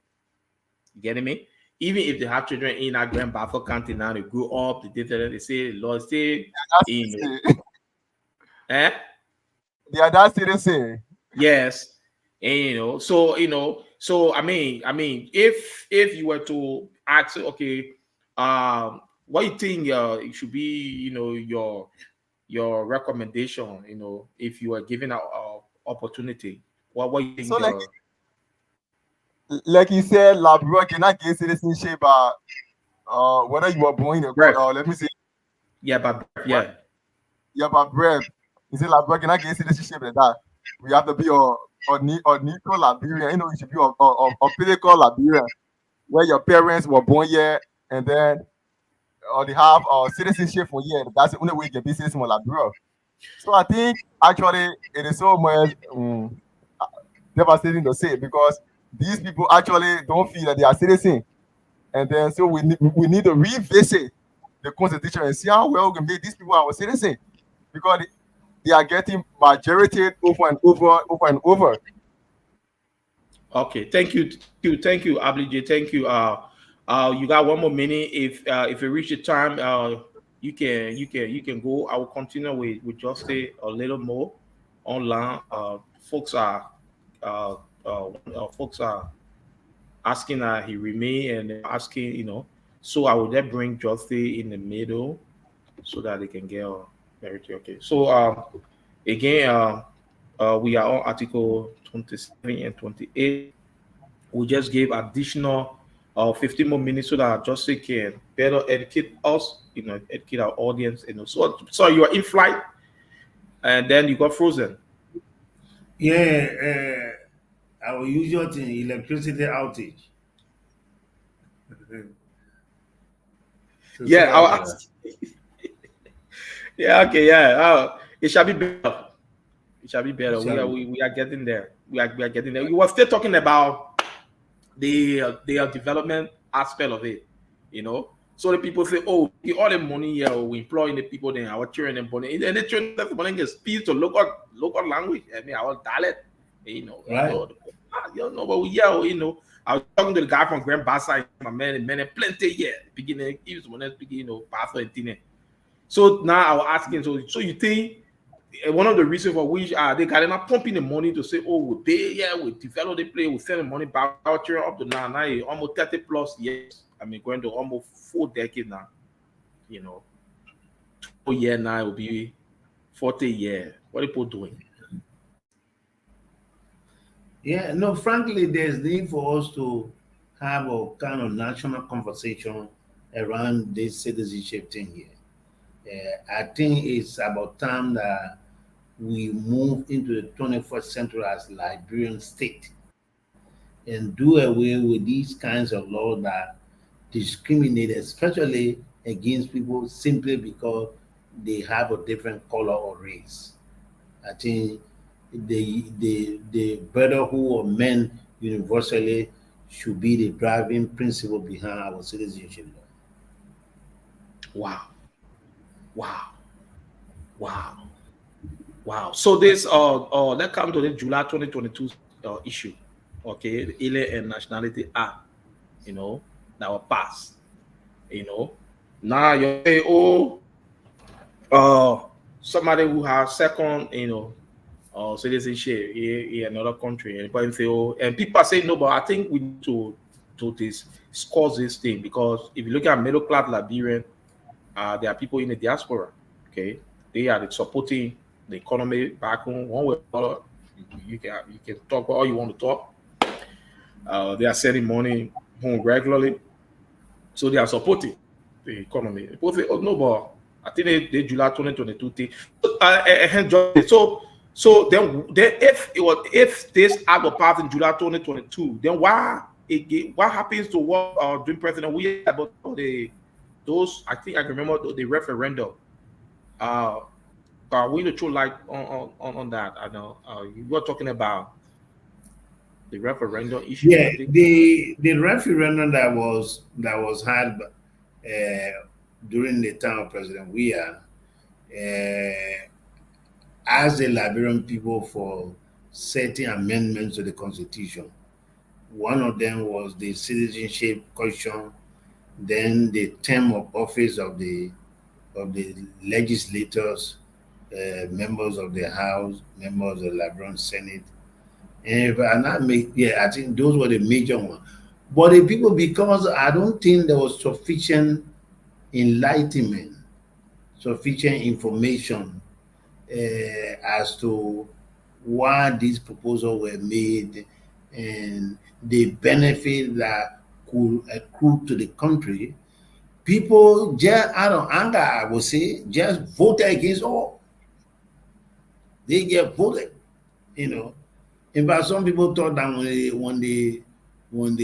you getting me? even if they have children in that Grand Baffle County now, they grow up, they say, Lord, say, you know, eh? They are that citizen. Yes, and so I mean, if you were to ask, okay, what you think it should be, your recommendation, if you are given an opportunity, what you think So like you said, Labrador cannot get citizenship, whether you were born in a breath, let me see, yeah, but what, yeah, yeah, but bread. You say Labrador cannot get citizenship like that. We have to be a neutral Liberian. You know, you should be a political Liberian where your parents were born here and then or they have citizenship for here. That's the only way you can be citizen of Liberia. So I think actually it is so much devastating to say because these people actually don't feel that they are citizens. And then so we need to revisit the constitution and see how well we can make these people our citizens because they are getting majority over and over and over. okay, thank you, Ablige, thank you. You got one more minute. If you reach the time, you can go. I will continue with just stay a little more online. Folks are uh, folks are asking that he remain and they're asking, so I will then bring Justy in the middle so that they can get clarity. Okay, so again, we are on Article 27 and 28. We just gave additional 15 more minutes so that Justin can better educate us, educate our audience. So you are in flight and then you got frozen. Yeah, our usual thing, electricity outage. So Yeah, sorry I'll about that. ask. Yeah, okay, yeah. It shall be better. It shall be better. We are Shall we, we are getting there. We are getting there. We were still talking about the development aspect of it, you know. So the people say, oh, all the money here, we employ the people, then our children and money, and the children that money get speak to local language. I mean, our dialect, right? but I was talking to the guy from Grand Bassa, my man, plenty beginning, he was one speaking, Bassa and Tine. So now I was asking, so you think one of the reasons for which they got not pumping the money to say, oh, we pay, yeah, we develop the play, we send the money back out here up to now almost 30 plus years. I mean, going to almost 4 decades now, you know. 2 years now it will be 40 years. What are people doing? Yeah, no, frankly, there's need for us to have a kind of national conversation around this citizenship thing here. I think it's about time that we move into the 21st century as Liberian state and do away with these kinds of laws that discriminate, especially against people simply because they have a different color or race. I think the brotherhood of men universally should be the driving principle behind our citizenship law. Wow, wow, wow, wow. So this let's come to the July 2022 issue. Okay, the Alien and Nationality Act, that will pass. You know, now you say, oh, uh somebody who has second, citizenship in another country, and people say, oh, and people are saying no, but I think we need to discuss this thing because if you look at middle class Liberian, there are people in the diaspora. Okay, they are supporting the economy back home one way or another. You can talk all you want to talk. They are sending money home regularly, so they are supporting the economy. People say, oh no, but I think they July 2022 thing. So then if this act was passed in July 2022, then what happens to what doing President we about those I think I can remember the referendum. Uh we need to throw light on that. I know you were talking about the referendum issue, Yeah, I think. the referendum that was had during the time of President Weah asked the Liberian people for certain amendments to the constitution, One of them was the citizenship question, then the term of office of the legislators, members of the House, members of the Liberian Senate. And if I not make, yeah, I think those were the major ones. But the people, because I don't think there was sufficient enlightenment, sufficient information as to why these proposals were made and the benefit that could accrue to the country, people just out of anger, I would say, just voted against all. They get voted, you know. In fact, some people thought that when they when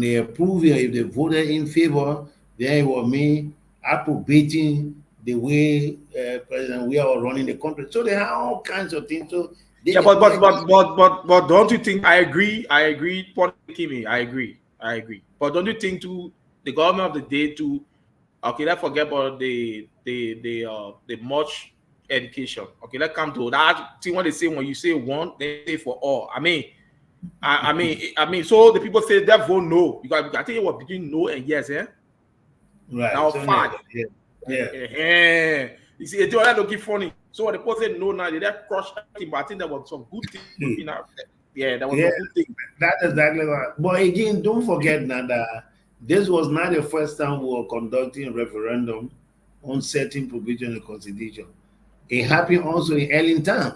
they approve it, if they voted in favor, then it was me appropriating the way President we are running the country. So they have all kinds of things. So they Yeah, but don't you think I agree? I agree, Paul Kimi, I agree. But don't you think to the government of the day to okay, let's forget about the much education. Okay, let's come to that. See what they say when you say one, they say for all. I mean, so the people say that vote no. I think it was between no and yes, eh? right. Now So five. yeah. You see, it's all looking funny. So when the person say no now, they just crush everything. But I think there was some good things looking at. Yeah, that was Yeah. some good thing. That's exactly right. But again, don't forget now that this was not the first time we were conducting a referendum on certain provisions of the Constitution. It happened also in Ellington.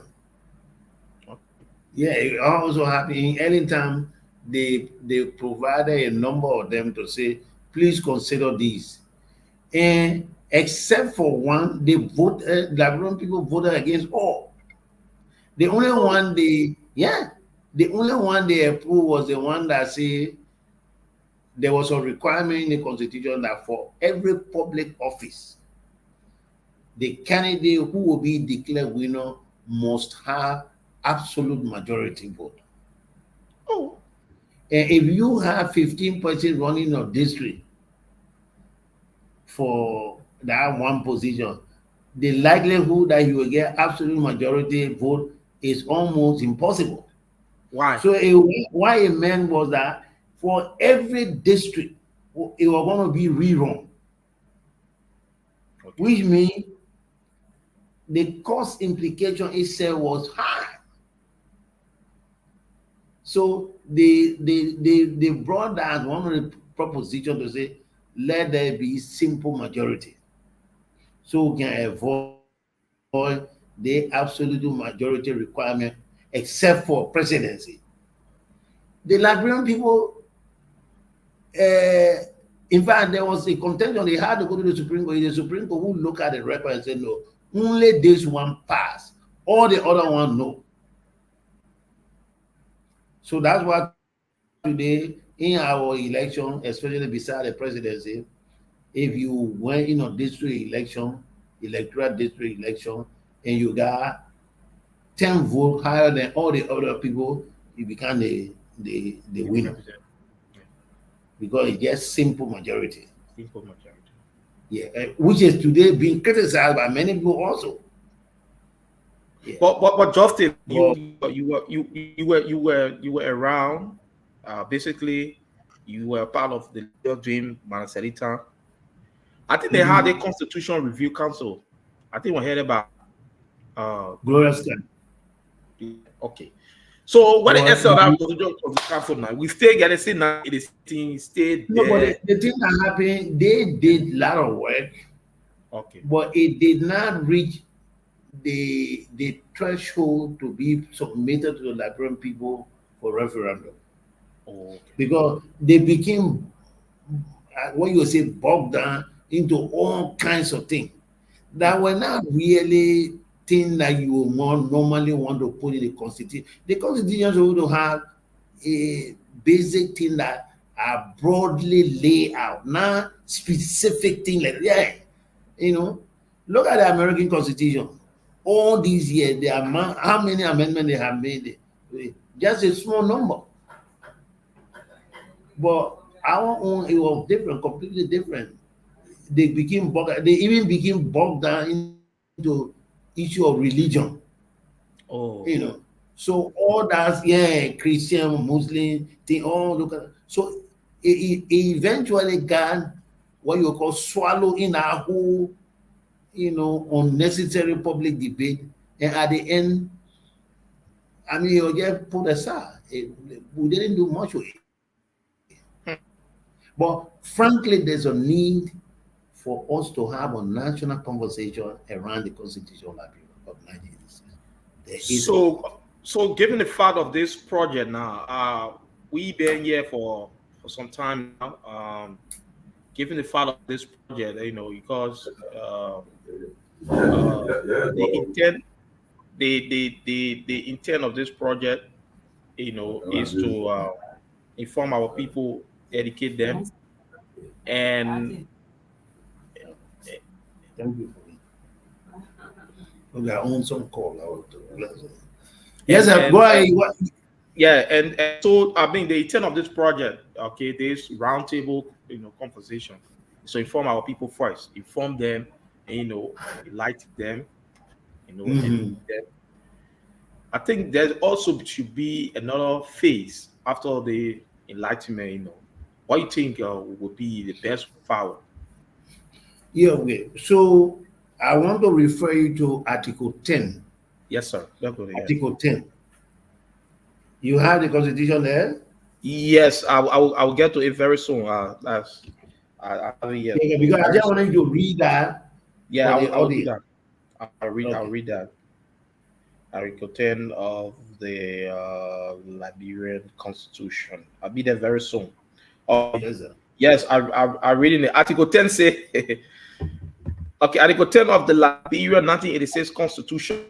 Yeah, it also happened in Ellington. They provided a number of them to say, please consider these. And except for one, they voted, Liberian people voted against all. The only one the only one they approved was the one that say there was a requirement in the constitution that for every public office, the candidate who will be declared winner must have absolute majority vote. Oh, And if you have 15% running a district for that one position, the likelihood that you will get absolute majority vote is almost impossible. why? So why it meant was that for every district, it was going to be rerun, Okay. which means the cost implication itself was high. So they brought that as one of the propositions to say, let there be simple majority. So we can avoid the absolute majority requirement except for presidency. The Liberian people, in fact, there was a contention. They had to go to the Supreme Court. The Supreme Court would look at the record and say, no, only this one passed. All the other one, no. So that's why today in our election, especially beside the presidency, if you went in a district election, electoral district election, and you got 10 votes higher than all the other people, you become the winner because it gets simple majority. Simple majority. Yeah, which is today being criticized by many people also. Yeah. But Justin, Well, you were around. Basically, you were part of the Little Dream Manaserita. I think they had a Constitutional Review Council. I think we heard about. Glorious time. Okay. So what Well, the SL that Constitutional Council now? We still get to see now. It is stayed No, but there. the thing that happened, they did a lot of work, Okay. but it did not reach the threshold to be submitted to the Liberian people for referendum Okay. because they became what you say bogged down into all kinds of things that were not really things that you would normally want to put in the constitution. The constitution is going to have a basic thing that are broadly laid out, not specific thing like look at the American Constitution. All these years, the amount, how many amendments they have made, just a small number. But our own, it was different, completely different. They even became bogged down into issue of religion. Oh. So all that, yeah, Christian, Muslim, they all look at. So it eventually got what you call swallow in a whole, unnecessary public debate, and at the end, I mean, you just put aside. We didn't do much with it. But frankly, there's a need for us to have a national conversation around the Constitution of 1986. There is a need. So given the fact of this project now, we been here for some time now. Given the fact of this project, because the intent, the intent of this project, is to inform our people, educate them, and Thank you for it. We are on some call. Yes, sir. and Go ahead. What- yeah, and so I mean the intent of this project, okay, this roundtable, conversation, so inform our people first, inform them, and, enlighten them, Mhm. educate them. I think there also should be another phase after the enlightenment. What you think would be the best forward? Yeah, okay. So I want to refer you to Article 10. Yes, sir. Definitely. Yes. Article 10. You have the Constitution there? Yes, I will get to it very soon. I haven't yet. Yeah, because I just wanted you to read that Yeah, for the I'll do audience. that. I'll Okay. read that. Article 10 of the Liberian Constitution. I'll be there very soon. Oh, Yes, sir. yes, I read in the Article 10 say, okay, Article 10 of the Liberian 1986 Constitution.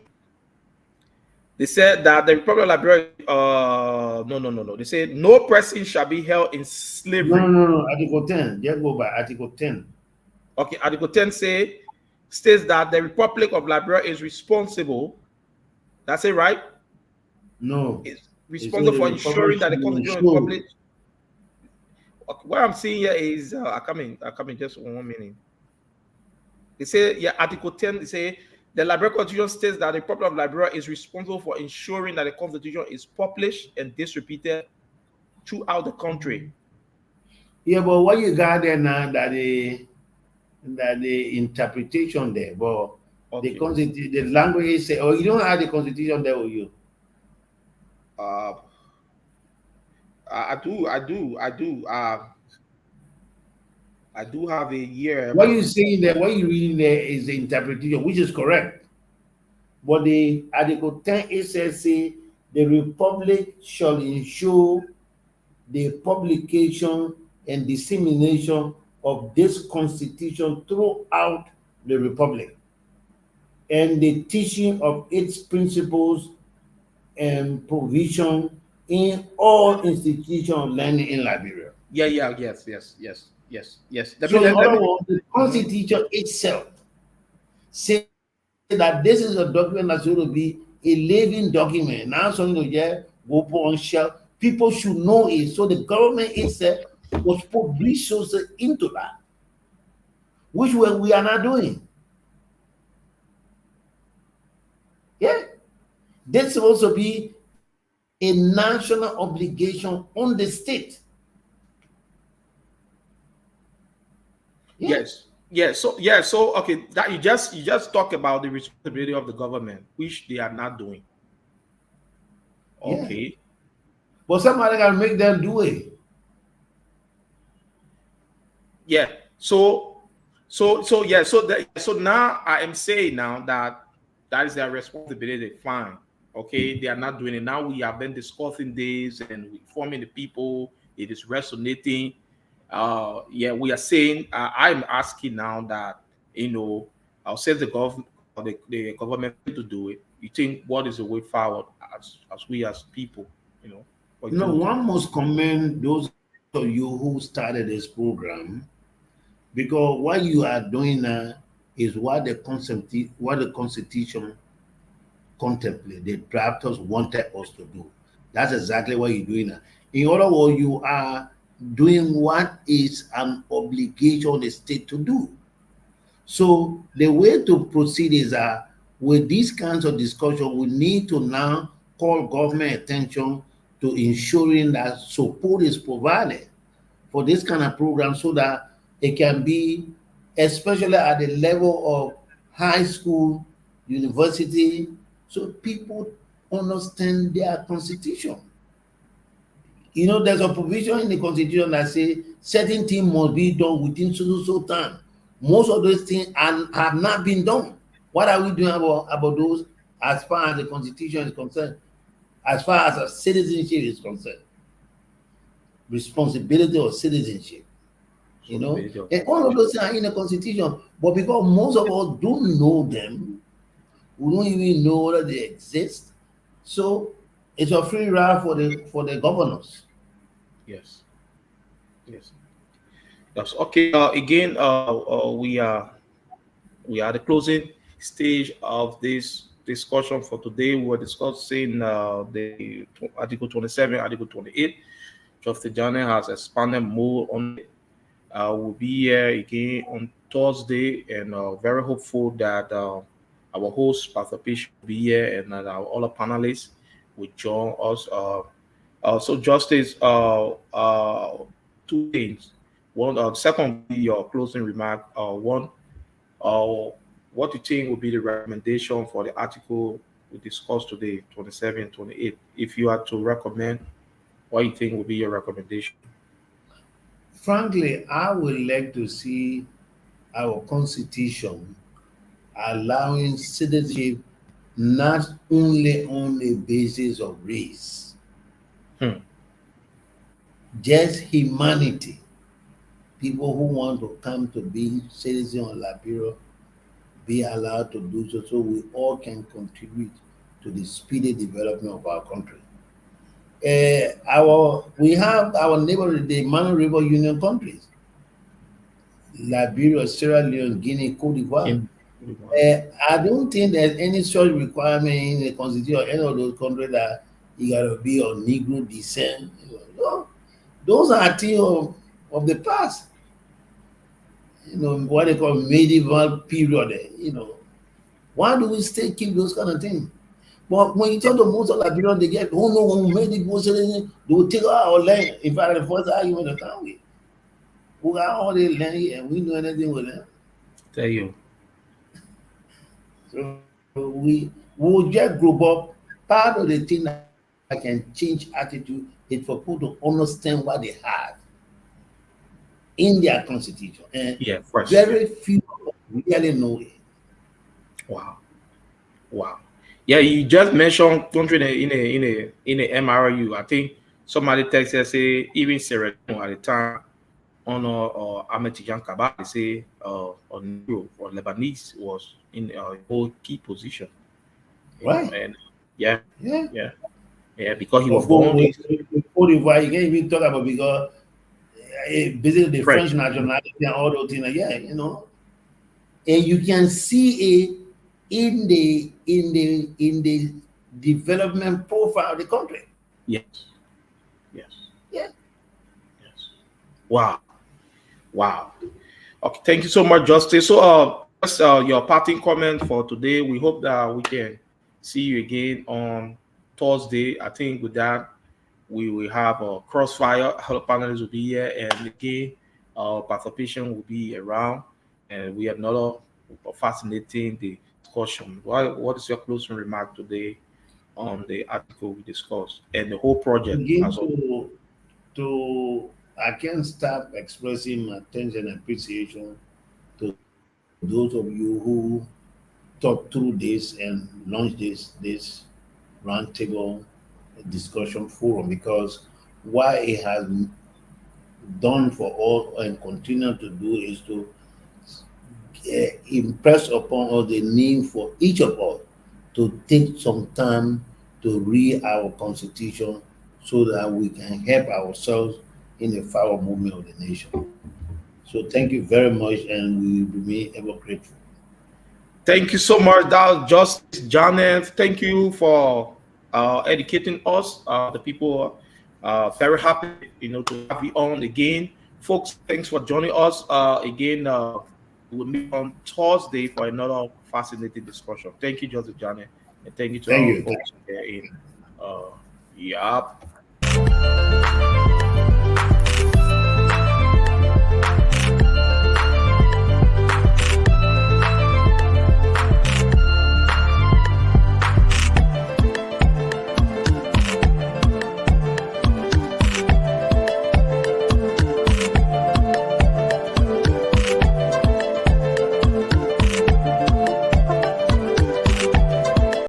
They said that the Republic of Liberia, no. They said no person shall be held in slavery. No. Article 10. Just go by Article 10. Okay, Article 10 states that the Republic of Liberia is responsible. That's it, right? No. It's responsible for ensuring that the Constitution is published. Okay, what I'm seeing here is I come in just 1 minute. They say, yeah, Article 10, they say the Liberian Constitution states that the Republic of Liberia is responsible for ensuring that the Constitution is published and distributed throughout the country. Yeah, but what you got there now that the interpretation there, but Okay. the Constitution, the language say, oh, you don't have the Constitution there with you. I do. I do have a year. What you saying there, what you reading there is the interpretation, which is correct. But the Article 10 it says, say, the Republic shall ensure the publication and dissemination of this Constitution throughout the Republic, and the teaching of its principles and provision in all institutions of learning in Liberia. Yes. So, in other words, the Constitution itself says that this is a document that's going to be a living document. Now, something to just go put on shelf. People should know it. So, the government itself was put resources into that, which we are not doing. Yeah. This will also be a national obligation on the state. Yeah. Yes. So okay, that you just talk about the responsibility of the government, which they are not doing. Okay. Yeah. But somebody can make them do it. Yeah. So now I am saying now that is their responsibility. Fine. Okay, they are not doing it. Now we have been discussing this and informing the people. It is resonating. We are saying I'm asking now that I'll say the government to do it. You think what is the way forward as we as people, One must commend those of you who started this program, because what you are doing now is what the Constitution contemplate, the drafters wanted us to do. That's exactly what you're doing now. In other words, you are doing what is an obligation on the state to do. So the way to proceed is that with these kinds of discussion, we need to now call government attention to ensuring that support is provided for this kind of program so that it can be, especially at the level of high school, university, so people understand their constitution. You know, there's a provision in the constitution that say certain things must be done within so time. Most of those things have not been done. What are we doing about those as far as the constitution is concerned? As far as a citizenship is concerned, responsibility of citizenship, you know, and all of those things are in the constitution. But because most of us don't know them, we don't even know that they exist. So it's a free ride for the governors. Yes. Yes. Yes. Okay. Again, we are at the closing stage of this discussion for today. We were discussing the Article 27, Article 28. Justice Janet has expanded more on it. We'll be here again on Thursday, and very hopeful that our host, Pastor Fish, will be here, and that our other panelists will join us. So, Justice, two things. One, second, your closing remark. One, what do you think would be the recommendation for the article we discussed today, 27 and 28? If you had to recommend, what do you think would be your recommendation? Frankly, I would like to see our constitution allowing citizenship not only on the basis of race, just humanity. People who want to come to be citizens of Liberia be allowed to do so, so we all can contribute to the speedy development of our country. We have our neighborhood, the Mano River Union countries, Liberia, Sierra Leone, Guinea, Cote d'Ivoire. I don't think there's any such requirement in the constitution of any of those countries that you gotta be of Negro descent. No, those are things of the past. You know, what they call medieval period. You know, why do we still keep those kind of things? But when you talk to most of Liberians, they get, oh no, when we made it, they will take our land. In fact, the first argument of the time, we got all the land here and we do anything with them. Tell you. So we will just group up. Part of the thing that can change attitude is for people to understand what they have in their constitution. And very few really know it. Wow. Yeah, you just mentioned country in a MRU. I think somebody texted say even Sierra Leone at the time on Ahmed Tijan Kaba, they say on Negro or Lebanese was in a whole key position. Right. And yeah, because he was born in Cote d'Ivoire. You can't even talk about because basically the French nationality and all those things. Yeah, you know, and you can see it in the development profile of the country. Yes. Wow. Okay, thank you so much, Justice. So that's your parting comment for today. We hope that we can see you again on Thursday. I think with that we will have a crossfire. Our panelists will be here, and again our participation will be around, and we have another fascinating discussion. What is your closing remark today on the article we discussed and the whole project? I can't stop expressing my thanks and appreciation to those of you who thought through this and launched this roundtable discussion forum, because what it has done for all and continue to do is to impress upon us the need for each of us to take some time to read our constitution so that we can help ourselves in the forward movement of the nation. So thank you very much, and we will remain ever grateful. Thank you so much, Justice Janet. Thank you for educating us. The people are very happy, to have you on again. Folks, thanks for joining us again. We'll meet on Thursday for another fascinating discussion. Thank you, Justice Janet, and thank you to all folks here in Yup.